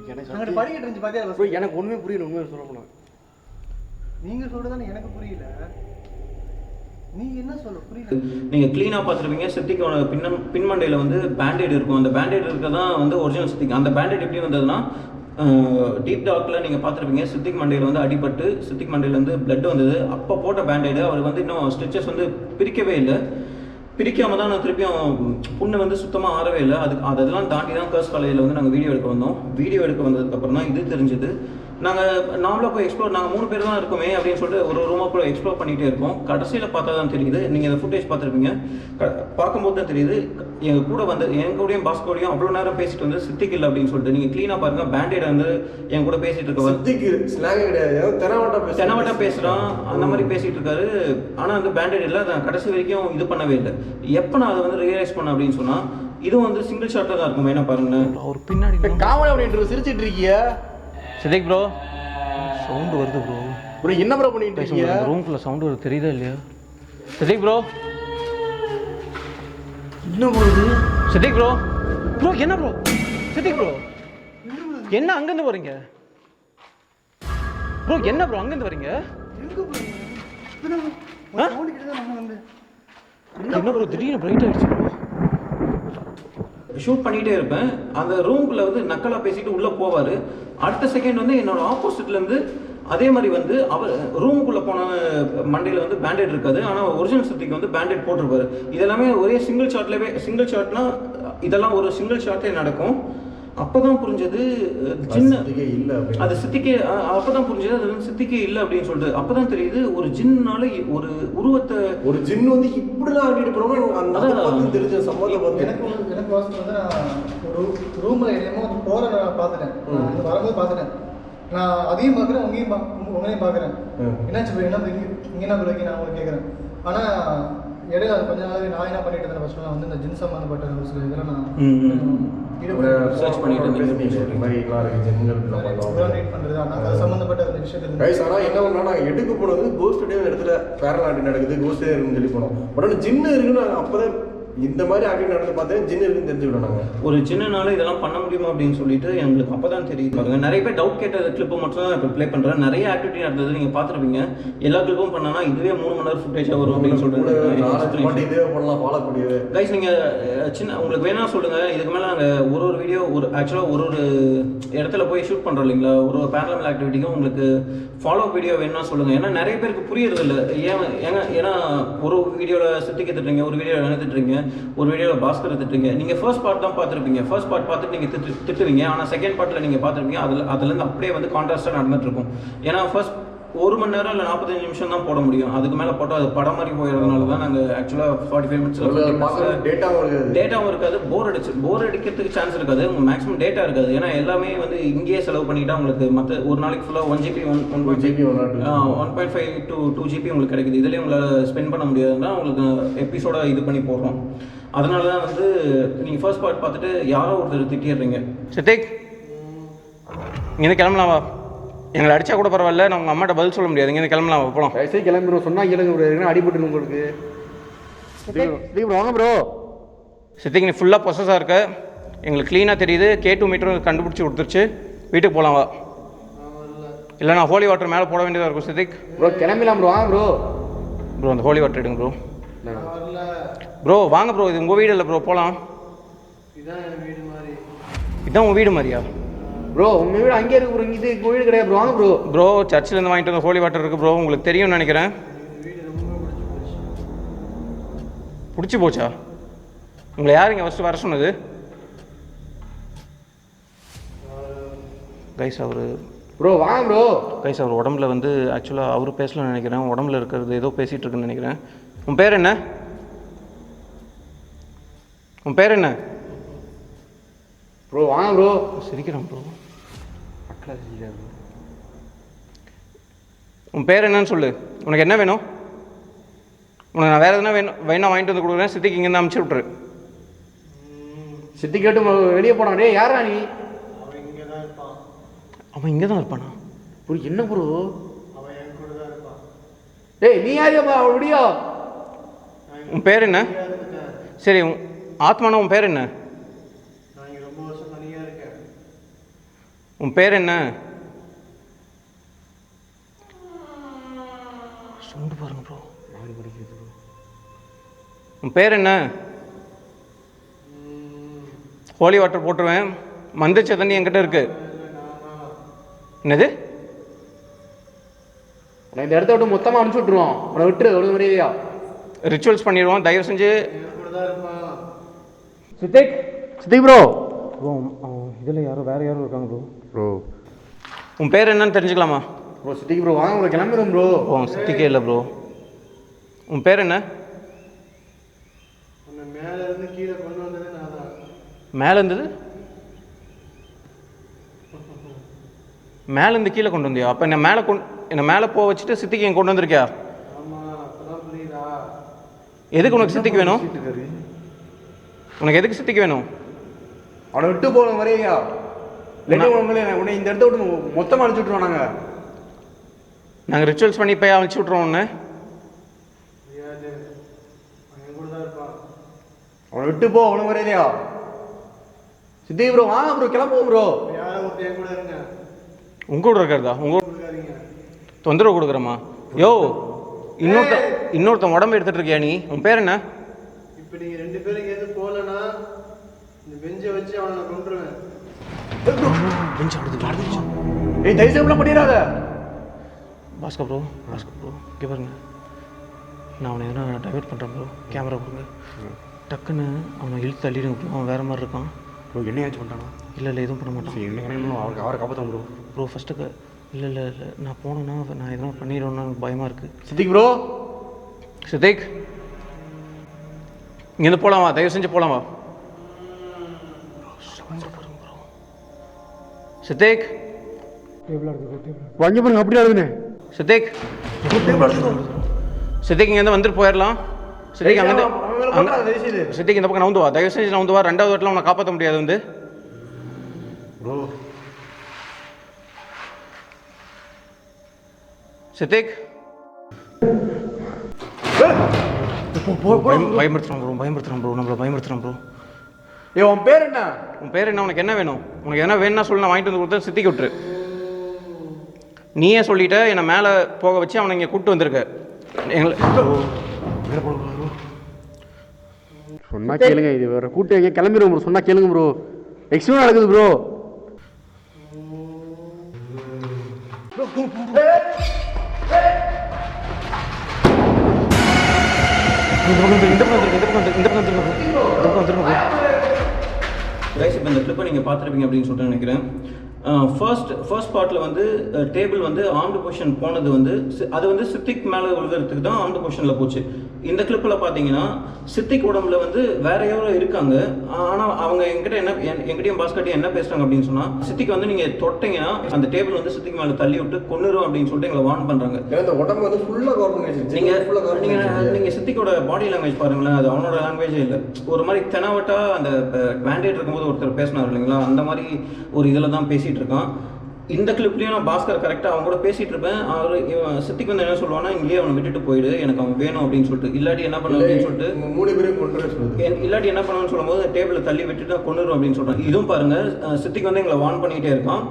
அங்கிட்டு படிக்கிட்டு இருந்துச்சு பாத்தியா? ப்ரோ எனக்கு ஒண்ணுமே புரியல. உண்மையை சொல்ல போனா நீங்கள் சொல்றதானே எனக்கு புரியல. நீ என்ன சொல்ல புரியல. நீங்கள் க்ளீனாக பார்த்துருப்பீங்க. சித்திக்கு பின்மண்டையில் வந்து பேண்டேட் இருக்கும். அந்த பேண்டேட் இருக்க தான் வந்து ஒரிஜினல் சித்திக். அந்த பேண்டேட் எப்படி வந்ததுன்னா, டீப் டாக்கில் நீங்கள் பார்த்துருப்பீங்க. சித்திக் மண்டையில் வந்து அடிபட்டு சித்திக் மண்டையில் வந்து பிளட் வந்தது. அப்போ போட்ட பேண்டேடு அவர் வந்து இன்னும் ஸ்டிச்சஸ் வந்து பிரிக்கவே இல்லை. பிரிக்காமல் தான் நான் திருப்பியும் புண்ணு வந்து சுத்தமாக ஆறவே இல்லை. அதெல்லாம் தாண்டி தான் கர்ஸ் காலேஜில் வந்து நாங்கள் வீடியோ எடுக்க வந்தோம். வீடியோ எடுக்க வந்ததுக்கப்புறம் தான் இது தெரிஞ்சுது. நாங்கள் நார்மலாக போய் எக்ஸ்ப்ளோர், நாங்கள் 3 பேர் தான் இருக்கோமே அப்படின்னு சொல்லிட்டு ஒரு ரூமாக கூட எக்ஸ்ப்ளோர் பண்ணிகிட்டே இருக்கோம். கடைசியில் பார்த்தா தான் தெரியுது, நீங்கள் இந்த ஃபுட்டேஜ் பார்த்துருப்பீங்க, பார்க்கும்போது தான் தெரியுது எங்கள் கூட வந்து என் கூடயும் பாஸ்கோடையும் அவ்வளோ நேரம் பேசிட்டு வந்து சித்திக் இல்லை அப்படின்னு சொல்லிட்டு. நீங்கள் க்ளீனாக பாருங்கள், பேண்டேட் வந்து என் கூட பேசிகிட்டு இருக்க சித்திக்கு ஸ்லாங் கிடையாது, தெனவட்டா பேசுகிறான் அந்த மாதிரி பேசிகிட்டு இருக்காரு. ஆனால் அந்த பேண்டேட் இல்லை, அதை கடைசி வரைக்கும் இது பண்ணவே இல்லை. எப்போ நான் அதை வந்து ரியலைஸ் பண்ணேன் அப்படின்னு சொன்னால், இதுவும் வந்து சிங்கிள் ஷாட்டில் தான் இருக்கும். என்ன பாருங்களேன், அவர் பின்னாடி காமெடி அப்படின்ட்டு சிரிச்சிட்டு இருக்கிய. சித்திக் ப்ரோ சவுண்ட் வருது ப்ரோ. ப்ரோ என்ன ப்ரோ பண்ணிட்டு இருக்கீங்க? ரூம்குள்ள சவுண்ட் வருது, தெரியுதா இல்லையா? சித்திக் ப்ரோ, என்ன ப்ரோ இது? சித்திக் ப்ரோ, ப்ரோ என்ன ப்ரோ? சித்திக் ப்ரோ என்ன அங்கேருந்து வரீங்க? ப்ரோ என்ன ப்ரோ அங்கேருந்து வரீங்க? என்ன ப்ரோ திடீர்னு பிரைட் ஆயிடுச்சு ப்ரோ. ஷூட் பண்ணிகிட்டே இருப்பேன். அந்த ரூம்குள்ளே வந்து நக்கலாக பேசிட்டு உள்ளே போவார். அடுத்த செகண்ட் வந்து என்னோட ஆப்போசிட்லேருந்து அதே மாதிரி வந்து அவர் ரூமுக்குள்ளே போன மண்டையில் வந்து பேண்டேட் இருக்காது, ஆனால் ஒரிஜினல் சித்திக்கு வந்து பேண்டேட் போட்டிருப்பாரு. இதெல்லாமே ஒரே சிங்கிள் ஷாட்னா இதெல்லாம் ஒரு சிங்கிள் ஷாட்டே நடக்கும். அப்போ தான் புரிஞ்சது ஜின்னு இல்லை, அது சித்திக்கே. அப்போ தான் புரிஞ்சது அது வந்து சித்திக்கே இல்லை அப்படின்னு சொல்லிட்டு. அப்போ தான் தெரியுது ஒரு ஜின்னால ஒரு உருவத்தை, ஒரு ஜின் வந்து இப்படிலாம் ஆடிட்டு போனோம்னா தெரிஞ்ச சம்பவம். எனக்கு வாசல் வந்து நான் ஒரு ரூமில் என்னமோ போகிற நான் பார்த்துட்டேன், வரும்போது பார்த்துட்டேன். நான் அதையும் பார்க்குறேன், உங்களையும் பார்க்குறேன். என்னாச்சு போய் என்ன இங்கே என்ன பிறகு நான் உங்களுக்கு கேட்குறேன். ஆனால் இடையில அது கொஞ்ச நாளாவே நான் என்ன பண்ணிட்டு இருந்தேன் ஃபர்ஸ்ட் வந்து இந்த ஜின் சம்மந்தப்பட்ட ஒரு சில இதெல்லாம் நான் சர்ச் பண்ணிட்டு சம்மந்தப்பட்ட அந்த விஷயத்தில். ஆனால் என்ன பண்ணா எடுக்க போனது கோஸ்ட் இடத்துல பேரலாண்டி நடக்குது, கோஸ்டே இருக்குன்னு சொல்லி போனோம். உடனே ஜின்னு இருக்குன்னு அப்போதான் இந்த மாதிரி ஆக்டிவ் நடந்து பார்த்தேன், ஜின்னு இருக்குன்னு தெரிஞ்சுக்கிட்டோம். நாங்கள் ஒரு ஜின்னுனால இதெல்லாம் பண்ண முடியுமா அப்படின்னு சொல்லிட்டு எங்களுக்கு அப்போ தான் தெரியுது. பாருங்க, நிறைய பேர் டவுட் கேட்ட கிளிப்பு மட்டும் தான் இப்போ ப்ளே பண்ணுறேன். நிறைய ஆக்டிவிட்டி நடந்தது நீங்கள் பார்த்துருப்பீங்க. எல்லா கிளிப்பும் பண்ணனா இதுவே 3 மணி நேரம் ஃபுட்டேஜாக வரும் அப்படின்னு சொல்லிட்டு இதே பண்ணலாம் ஃபாலோக்கூடியது. கைஸ் நீங்கள் சின்ன உங்களுக்கு வேணா சொல்லுங்கள். இதுக்கு மேலே நாங்கள் ஒரு வீடியோ ஆக்சுவலாக ஒரு இடத்துல போய் ஷூட் பண்ணுறோம் இல்லைங்களா, ஒரு பேரலல் ஆக்டிவிட்டிக்கும் உங்களுக்கு ஃபாலோ வீடியோ வேணும்னா சொல்லுங்கள். ஏன்னா நிறைய பேருக்கு புரியறது இல்லை. ஏன்னா ஒரு வீடியோவில் சித்திக்கு திட்டுறீங்க, ஒரு வீடியோவில் என்ன திட்டுறீங்க, ஒரு வீடியோவில் பாஸ்கர் திட்டுறீங்க. நீங்கள் ஃபர்ஸ்ட் பார்ட் தான் பார்த்துருப்பீங்க. ஃபர்ஸ்ட் பார்ட் பார்த்துட்டு நீங்கள் திட்டுவீங்க. ஆனால் செகண்ட் பார்ட்டில் நீங்கள் பார்த்துருப்பீங்க, அதுலேருந்து அப்படியே வந்து கான்ட்ராஸ்டாக நடந்துட்டு இருக்கும். ஏன்னா ஃபர்ஸ்ட் 1 மணி நேரம் இல்லை 45 நிமிஷம் தான் போட முடியும். அதுக்கு மேலே போட்டால் அது படம் மாதிரி போயிடுறதுனால தான் நாங்கள் ஆக்சுவலாக 45 மினிட்ஸில் டேட்டாவும் இருக்காது, போர் அடிக்கிறதுக்கு சான்ஸ் இருக்காது, உங்களுக்கு மேக்ஸிமம் டேட்டா இருக்காது. ஏன்னா எல்லாமே வந்து இங்கேயே செலவு பண்ணிக்கிட்டா உங்களுக்கு மற்ற ஒரு நாளைக்கு ஃபுல்லாக 1 GB 1.5 to 2 GB உங்களுக்கு கிடைக்குது. இதுலேயே உங்களால் ஸ்பெண்ட் பண்ண முடியாதுன்னா உங்களுக்கு எபிசோட இது பண்ணி போடுறோம். அதனால தான் வந்து நீங்கள் ஃபர்ஸ்ட் பார்ட் பார்த்துட்டு யாரோ ஒருத்தர் திட்டிடுறீங்க. சித்திக் இங்கே கிளம்பலாமா? எங்களை அடித்தா கூட பரவாயில்ல, நான் உங்கள் அம்மாட்ட பதில் சொல்ல முடியாது. இங்கே கிளம்பலாம், போகலாம். வயசே கிளம்பிடுவோம் சொன்னால் கிளம்பி அடிபட்டு உங்களுக்கு வாங்க ப்ரோ. சித்திக் நீ ஃபுல்லாக ப்ரொசஸாக இருக்க, எங்களுக்கு க்ளீனாக தெரியுது. K2 மீட்டரும் கண்டுபிடிச்சி கொடுத்துருச்சு. வீட்டுக்கு போகலாம் வா. இல்லை நான் ஹோலி வாட்டர் மேலே போட வேண்டியதாக இருக்கும். சித்திக் ப்ரோ கிளம்பிடலாம் ப்ரோ. வாங்க ப்ரோ. ப்ரோ அந்த ஹோலி வாட்டர் எடுங்க ப்ரோ. ப்ரோ வாங்க ப்ரோ, இது உங்கள் வீடு இல்லை ப்ரோ, போகலாம். இதுதான் உங்கள் வீடு மாதிரியா ப்ரோ? உங்கள் வீடு அங்கேயே இருக்கு ப்ரோ, இது உங்கள் வீடு கிடையாது ப்ரோ. வாங்க ப்ரோ. ப்ரோ சர்ச்சிலேருந்து வாங்கிட்டு வந்த ஹோலி வாட்டர் இருக்குது ப்ரோ, உங்களுக்கு தெரியும்னு நினைக்கிறேன். பிடிச்சி போச்சா? உங்களை யார் இங்கே ஃபஸ்ட்டு வர சொன்னது? கைஸ் அவர் ப்ரோ வாங்க ப்ரோ. கைஸ் அவர் உடம்புல வந்து ஆக்சுவலாக அவர் பேசலன்னு நினைக்கிறேன். உடம்புல இருக்கிறது ஏதோ பேசிகிட்டு இருக்குன்னு நினைக்கிறேன். உன் பேர் என்ன? உன் பேர் என்ன ப்ரோ? வாங்க ப்ரோ. சிரிக்கிறான் ப்ரோ. உன் பேர் என்னன்னு சொல்லு. உனக்கு என்ன வேணும்? உனக்கு நான் வேறு எதுனா வேணா வாங்கிட்டு வந்து கொடுக்குறேன். சித்திக்கு இங்கேருந்து அனுப்பிச்சி விட்ரு. சித்தி கேட்டு வெளியே போனான். டே யாரா நீ? அவன் இங்கே தான் இருப்பானா ப்ரோ? என்ன ப்ரோ? டேய் நீ யாரியாப்பா? அவள் விடியா? உன் பேர் என்ன? சரி ஆத்மானா உன் பேர் என்ன? உன் பேர் என்ன? சவுண்டு பாருங்க ப்ரோ. உன் பேர் என்ன? ஹோலி வாட்டர் போட்டுருவேன். மந்திரிச்ச தண்ணி என்கிட்ட இருக்கு. என்னது? உன்னை இந்த இடத்த விட்டு மொத்தமாக அனுப்பிச்சி விட்ருவோம். உன்னை விட்டுரு ஒரு முறையா ரிச்சுவல்ஸ் பண்ணிடுவோம். தயவு செஞ்சு சித்திக். சித்திக் ப்ரோ. ப்ரோ இதில் யாரோ வேறு யாரும் இருக்காங்க ப்ரோ. ப்ரோ உன் பேர் என்னன்னு தெரிஞ்சுக்கலாமா? ப்ரோ சித்திக் ப்ரோ வாங்க ப்ரோ, கிளம்பிடும் ப்ரோ. ஓ சித்திக்கே இல்லை ப்ரோ. உன் பேர் என்ன? மேலேருந்து கீழே கொண்டு வந்தது நான் தான். மேலே இருந்தது? மேலேருந்து கீழே கொண்டு வந்தியா? அப்போ என்னை மேலே போக வச்சுட்டு சித்திக்கு என் கொண்டு வந்திருக்கியா? எதுக்கு உனக்கு சித்திக்கு வேணும்? உனக்கு எதுக்கு சித்திக்கு வேணும்? அவனை விட்டு போன மாதிரியா? உன்னை இந்த இடத்த விட்டு மொத்தமாக அனுப்பிச்சி விட்ருவோம். நாங்கள் ரிச்சுவல்ஸ் பண்ணி போய் அனுப்பிச்சி விட்ருவோம். ஒன்று அவனை விட்டு போ. அவ்வளோ மாதிரியா? சித்தி ப்ரோ வாங்க ப்ரோ, கிளம்புவோம் ப்ரோ. உங்க கூட இருக்கிறதா? தொந்தரவு கொடுக்குறமா? யோ இன்னொருத்தன் உடம்பு எடுத்துட்டு இருக்கியா நீ? உன் பேர் என்ன? இப்போ நீங்கள் 2 பேரும் எது போகலன்னா இந்த பெஞ்சை வச்சு அவனை நான் கொண்டுருவேன். ஏய் தயவு செய்து பண்ணிடாத. பாஸ்கர் ப்ரோ இங்கே பாருங்க, நான் அவனை எதனா டைவர்ட் பண்ணுறேன் ப்ரோ. கேமரா கொடுங்க. டக்குன்னு அவனை இழுத்து தள்ளிடுங்க ப்ரோ. அவன் வேறு மாதிரி இருக்கான் ப்ரோ. என்னையாச்சும் பண்ணிட்டானா? இல்லை எதுவும் பண்ண மாட்டான். என்ன கணக்கு அவரை காப்பாற்ற ப்ரோ. ப்ரோ ஃபஸ்ட்டுக்கு இல்லை நான் போனேன்னா நான் எதனா பண்ணிடுவேன்னு எனக்கு பயமாக இருக்குது. சித்திக் ப்ரோ, சித்திக் இங்கேருந்து போகலாமா? தயவு செஞ்சு போகலாமா? சித்திக் வாங்கி பாருங்க அப்படியே அழுதுனே. சித்திக் இங்கேருந்து வந்துட்டு போயிடலாம். சித்திக் அங்கேருந்து சித்திக் இந்த பக்கம் நவுந்து வா. தயவு செஞ்சு நவுந்து வா. 2வது வாட்டில் உன்னை காப்பாற்ற முடியாது வந்து ப்ரோ. சித்திக் பயமுறுத்துறான் ப்ரோ. நம்மளை பயமுறுத்துறான் ப்ரோ. ஏ உன் பேர் என்ன? உன் பேர் என்ன? உனக்கு என்ன வேணும்? உனக்கு என்ன வேணும்னா சொல்லி நான் வாங்கிட்டு வந்து கொடுத்தா சித்திக்கு விட்டுரு. நீயே சொல்லிட்ட என்னை மேலே போக வச்சு அவனை இங்கே கூப்பிட்டு வந்திருக்க. எங்களை சொன்னா கேளுங்க. இது வேற கூட்டு எங்கே கிளம்பிடுவோம் ப்ரோ. சொன்னா கேளுங்க ப்ரோ. எக்ஸ்ட்ரா நடக்குது ப்ரோ. கைஸ் இப்போ இந்த கிளிப்பை நீங்கள் பார்த்துருப்பீங்க அப்படின்னு சொல்லிட்டு நினைக்கிறேன். ஃபர்ஸ்ட் பார்ட்டில் வந்து டேபிள் வந்து ஆர்ம்டு பொசிஷன் போனது வந்து அது வந்து சித்திக் மேலே விழுகிறதுக்கு தான் ஆர்ம்டு பொசிஷனில் போச்சு. இந்த கிளிப்பில் பார்த்தீங்கன்னா சித்திக் உடம்புல வந்து வேற யாரோ இருக்காங்க. ஆனால் அவங்க எங்கிட்டையும் பாஸ்கட்டையும் என்ன பேசுகிறாங்க அப்படின்னு சொன்னால், சித்திக் வந்து நீங்கள் தொட்டிங்கன்னா அந்த டேபிள் வந்து சித்திக் மேலே தள்ளி விட்டு கொன்னுரும் அப்படின்னு சொல்லிட்டு எங்களை வார்ன் பண்ணுறாங்க. இந்த உடம்பு வந்து ஃபுல்லாக கவர் நீங்கள் சித்திக்கோட பாடி லாங்குவேஜ் பாருங்களேன். அது அவனோட லாங்குவேஜே இல்லை. ஒரு மாதிரி தெனாவட்டா அந்த பேண்டேட் இருக்கும்போது ஒருத்தர் பேசினார் இல்லைங்களா, அந்த மாதிரி ஒரு இதில் தான் பேசிகிட்டு இருக்கான். இந்த கிளிப்லேயும் நான் பாஸ்கர் கரெக்டாக அவங்க கூட பேசிகிட்டு இருப்பேன். அவர் சித்திக்கு வந்து என்ன சொல்லுவானா, இங்கேயே அவனை விட்டுட்டு போயிடு, எனக்கு அவன் வேணும் அப்படின்னு சொல்லிட்டு. இல்லாட்டி என்ன பண்ண அப்படின்னு சொல்லிட்டு 3 பேரையும் கொண்டு இல்லாட்டி என்ன பண்ணணும்னு சொல்லும்போது டேபிளை தள்ளி விட்டுட்டு கொண்டுரும் அப்படின்னு சொல்கிறான். இதுவும் பாருங்கள், சித்திக்கு வந்து எங்களை வார்ன் பண்ணிக்கிட்டே இருக்கான்.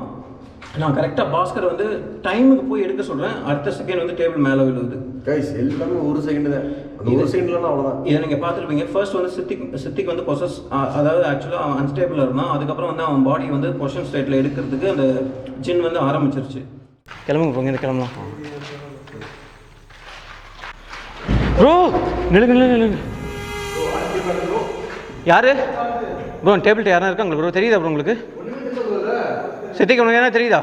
நான் கரெக்டாக பாஸ்கர் வந்து டைமுக்கு போய் எடுக்க சொல்கிறேன். அடுத்த செகண்ட் வந்து டேபிள் மேலே விழுவுது. கைஸ் எல்லாமே 1 செகண்ட் தான். அந்த 1 செகண்ட்லாம் அவ்வளோதான். இதை நீங்கள் பார்த்துருப்பீங்க. ஃபர்ஸ்ட் வந்து சித்திக் வந்து அதாவது ஆக்சுவலாக அவன் அன்ஸ்டேபிளாக இருந்தான். அதுக்கப்புறம் வந்து அவன் பாடி வந்து பொசிஷன் ஸ்டேட்டில் எடுக்கிறதுக்கு அந்த ஜின் வந்து ஆரம்பிச்சிருச்சு. கிளம்புங்க போங்க, இந்த கிளம்பலாம் ப்ரோ. நிலுங்க யாரு ப்ரோ? டேபிள்கிட்ட யாரா இருக்காங்க ப்ரோ? தெரியுதா ப்ரோ உங்களுக்கு? சித்திக்கு உனக்கு என்ன தெரியுதா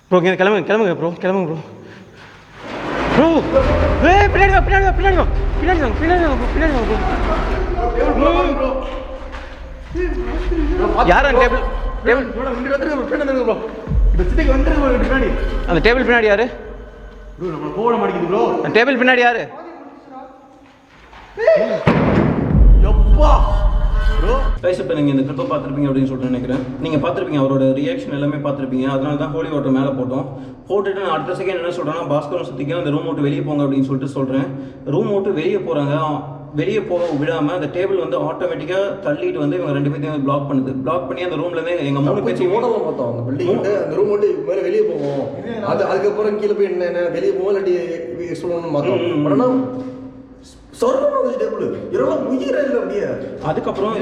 ப்ரோ? இங்கே கிளம்புங்க ப்ரோ. ப்ரோ பின்னாடி யாரா டேபிள் அந்த டேபிள் பின்னாடி யாரு? டேபிள் பின்னாடி யாரு? இப்போ நீங்கள் இந்த கிளிப்பை பார்த்துருப்பீங்க அப்படின்னு சொல்லிட்டு நினைக்கிறேன். நீங்கள் பார்த்துருப்பீங்க, அவரோட ரியாக்ஷன் எல்லாமே பார்த்துருப்பீங்க. அதனால தான் ஹோலி வாட்டர் மேலே போட்டுட்டு நான் அடுத்த செகண்ட் என்ன சொல்கிறேன்னா, பாஸ்கரும் சித்திக்கும் அந்த ரூம் விட்டு வெளியே போங்க அப்படின்னு சொல்லிட்டு சொல்கிறேன். ரூம் விட்டு வெளியே போகிறாங்க. வெளியே போக விடாமல் அந்த டேபிள் வந்து ஆட்டோமேட்டிக்காக தள்ளிட்டு வந்து இவங்க 2 பேர்த்தையும் பிளாக் பண்ணுது. பிளாக் பண்ணி அந்த ரூம்லேருந்து எங்கள் 3 பேச்சு ஓடலாம் பார்த்தோம். அந்த பில்டிங் விட்டு அந்த ரூம் விட்டு மேலே வெளியே போவோம். அதுக்கப்புறம் கீழே போய் என்ன வெளியே போவோம், இல்லாட்டி எக்ஸ்ப்ளோர்னு பார்த்தோம். ஆனால் அதுக்கப்புறம்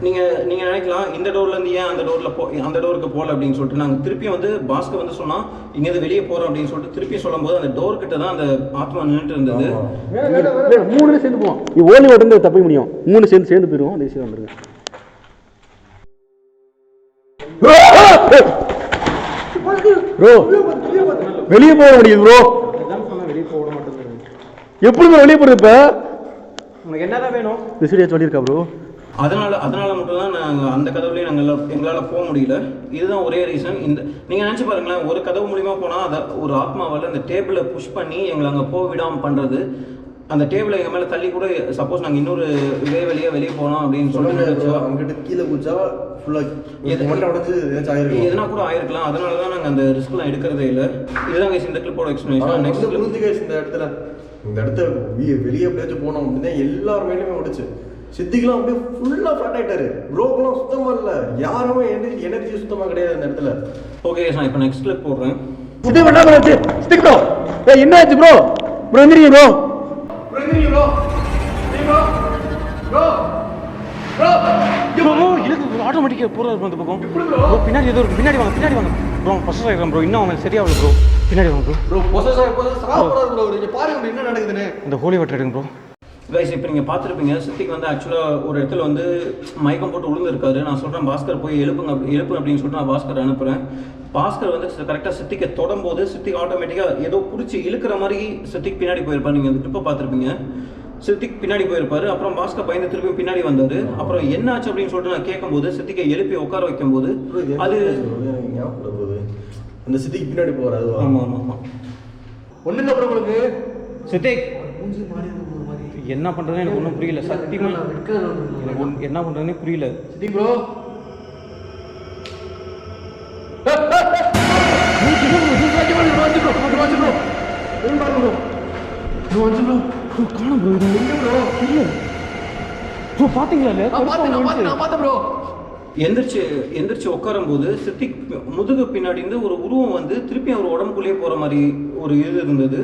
நீங்க நினைக்கலாம் இந்த டோர்ல இருந்து ஏன் அந்த டோருக்கு போகல அப்படின்னு சொல்லிட்டு. நாங்கள் திருப்பியும் வந்து பாஸ்கர் வந்து சொன்னா இங்கேருந்து வெளியே போறோம் அப்படின்னு சொல்லிட்டு திருப்பி சொல்லும் போது அந்த டோர் கிட்ட தான் அந்த ஆத்மா நின்றுட்டு இருந்தது. 3 சேர்ந்து போவோம். ஓலி உடனே தப்பிக்க முடியும். 3 சேர்ந்து போயிடுவோம். அந்த விஷயம் வந்துருங்க ப்ரோ. வெளியே போக முடியுது ப்ரோ. வெளியே போக மாட்டேங்குது. எப்படி வெளியே போறது? இப்ப உனக்கு என்னதான் வேணும்? விசிறியா சொல்லியிருக்கா ப்ரோ. அதனால மட்டும் தான் நாங்கள் அந்த கதவுலேயே எங்களால் போக முடியல. இதுதான் ஒரே ரீசன். நீங்கள் நினச்சி பாருங்களேன், ஒரு கதவு மூலிமா போனால் அதை ஒரு ஆத்மாவால் அந்த டேபிளை புஷ் பண்ணி எங்களை அங்கே போக விடாமல் பண்ணுறது. அந்த டேபிளை எங்கள் மேலே தள்ளி கூட சப்போஸ் நாங்கள் இன்னொரு வெளியே போனோம் அப்படின்னு சொல்லிட்டு அவங்ககிட்ட கீழே குச்சா எதுனா கூட ஆயிருக்கலாம். அதனால தான் நாங்கள் அந்த ரிஸ்க்லாம் எடுக்கிறதே இல்லை. இதுதான் இந்த கிளிப்போட எக்ஸ்பிளேஷன். இந்த இடத்த வெளியே எப்படியாச்சும் போனோம் அப்படின்னா எல்லாருமே ஓடிச்சு. சித்திக்கெல்லாம் அப்படியே ஃபுல்லாக ஃப்ளாட் ஆகிட்டாரு. ப்ரோக்கெல்லாம் சுத்தமாக இல்லை. யாருமே எனர்ஜி சுத்தமாக கிடையாது இந்த இடத்துல. ஓகே, நான் இப்போ நெக்ஸ்ட் கிளிப் போடுறேன். என்ன ஆச்சு ப்ரோ? ப்ரோ எந்திரிங்க ப்ரோ. ஆட்டோமேட்டிக்காக போகிறாரு அந்த பக்கம் ப்ரோ. பின்னாடி ஏதோ இருக்கு, பின்னாடி வாங்க ப்ரோ. ஃபர்ஸ்ட் ஆகிடும் ப்ரோ, இன்னும் அவன் சரியாகல ப்ரோ. பின்னாடி வாங்க ப்ரோ. ப்ரோ பொசஸ் சாப்பிடாது ப்ரோ. நீங்க பாருங்க bro, என்ன நடக்குதுன்னு. இந்த ஹோலி வாட்டர் எடுங்க ப்ரோ. கைஸ், இப்போ நீங்கள் பார்த்துருப்பீங்க சித்திக் வந்து ஆக்சுவலாக ஒரு இடத்துல வந்து மயக்கம் போட்டு விழுந்துருக்காரு. நான் சொல்கிறேன் பாஸ்கர் போய் எழுப்பு அப்படின்னு சொல்லிட்டு நான் பாஸ்கர் அனுப்புகிறேன். பாஸ்கர் வந்து கரெக்டாக சித்திக்கை தொடும்போது சித்திக் ஆட்டோமேட்டிக்காக ஏதோ பிடிச்சி இழுக்கிற மாதிரி சித்திக் பின்னாடி போயிருப்பார். நீங்கள் ட்ரிப்பை பார்த்துருப்பீங்க. சித்திக் பின்னாடி போயிருப்பாரு. அப்புறம் பாஸ்கர் பயந்து திருப்பி பின்னாடி வந்தார். அப்புறம் என்ன ஆச்சு அப்படின்னு சொல்லிட்டு நான் கேட்கும்போது சித்திக்கை எழுப்பி உட்கார வைக்கும்போது அது அந்த சித்திக்கு பின்னாடி போகிறாரு. ஆமாம் ஒன்றும் இல்லை அப்புறம் உங்களுக்கு சித்திக் என்ன பண்ணுறதுன்னு எனக்கு ஒன்றும் புரியல. சத்தியமாக எனக்கு என்ன பண்ணுறதுனே புரியல. சித்திக் ப்ரோ எந்திரிச்சு உட்காரும் போது சித்திக் முதுகு பின்னாடி இருந்து ஒரு உருவம் வந்து திருப்பி அவர் உடம்புக்குள்ளேயே போற மாதிரி ஒரு இது இருந்தது.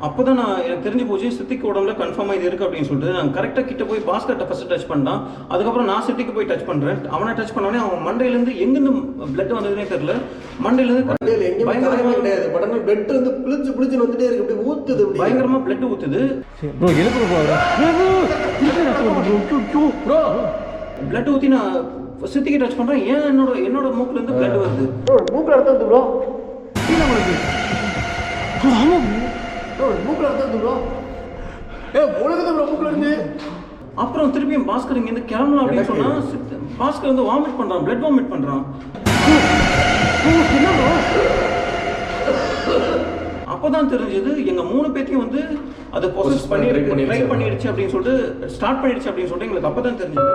அப்போதான் நான் எனக்கு தெரிஞ்சு போச்சு சித்திக் உடம்புல கன்ஃபார்மாக இது இருக்கு அப்படின்னு சொல்லிட்டு நான் கரெக்டாக கிட்ட போய் பாஸ்கர்ட்ட ஃபர்ஸ்ட் டச் பண்ணான். அதுக்கப்புறம் நான் சித்திக்கு போய் டச் பண்றேன். அவனை டச் பண்ணோடனே அவன் மண்டையிலேருந்து எங்கிருந்து பிளட் வந்ததுன்னே தெரியல. மண்டையிலேருந்து பயங்கரமா பிளட் ஊத்துது ப்ரோ. எழுப்பு ப்ரோ. பிளட் ஊத்தி நான் சித்திக்கு டச் பண்றேன். ஏன் என்னோட மூக்குல இருந்து பிளட் வருது மூக்குல அர்த்தம் ப்ரோ. ஆமா மூக்குல அர்த்தம் ப்ரோ. உலகத்தை ப்ரோ மூக்குல இருந்து. அப்புறம் திருப்பியும் பாஸ்கர் இங்க இருந்து கிளம்பலாம் அப்படின்னு சொன்னா பாஸ்கர் வந்து வாமிட் பண்றான், பிளட் வாமிட் பண்றான். அப்பதான் தெரிஞ்சது எங்க 3 பேத்தையும் வந்து அதை ப்ராசஸ் ட்ரை பண்ணிடுச்சு அப்படின்னு சொல்லிட்டு ஸ்டார்ட் பண்ணிடுச்சு அப்படின்னு சொல்லிட்டு எங்களுக்கு அப்பதான் தெரிஞ்சது.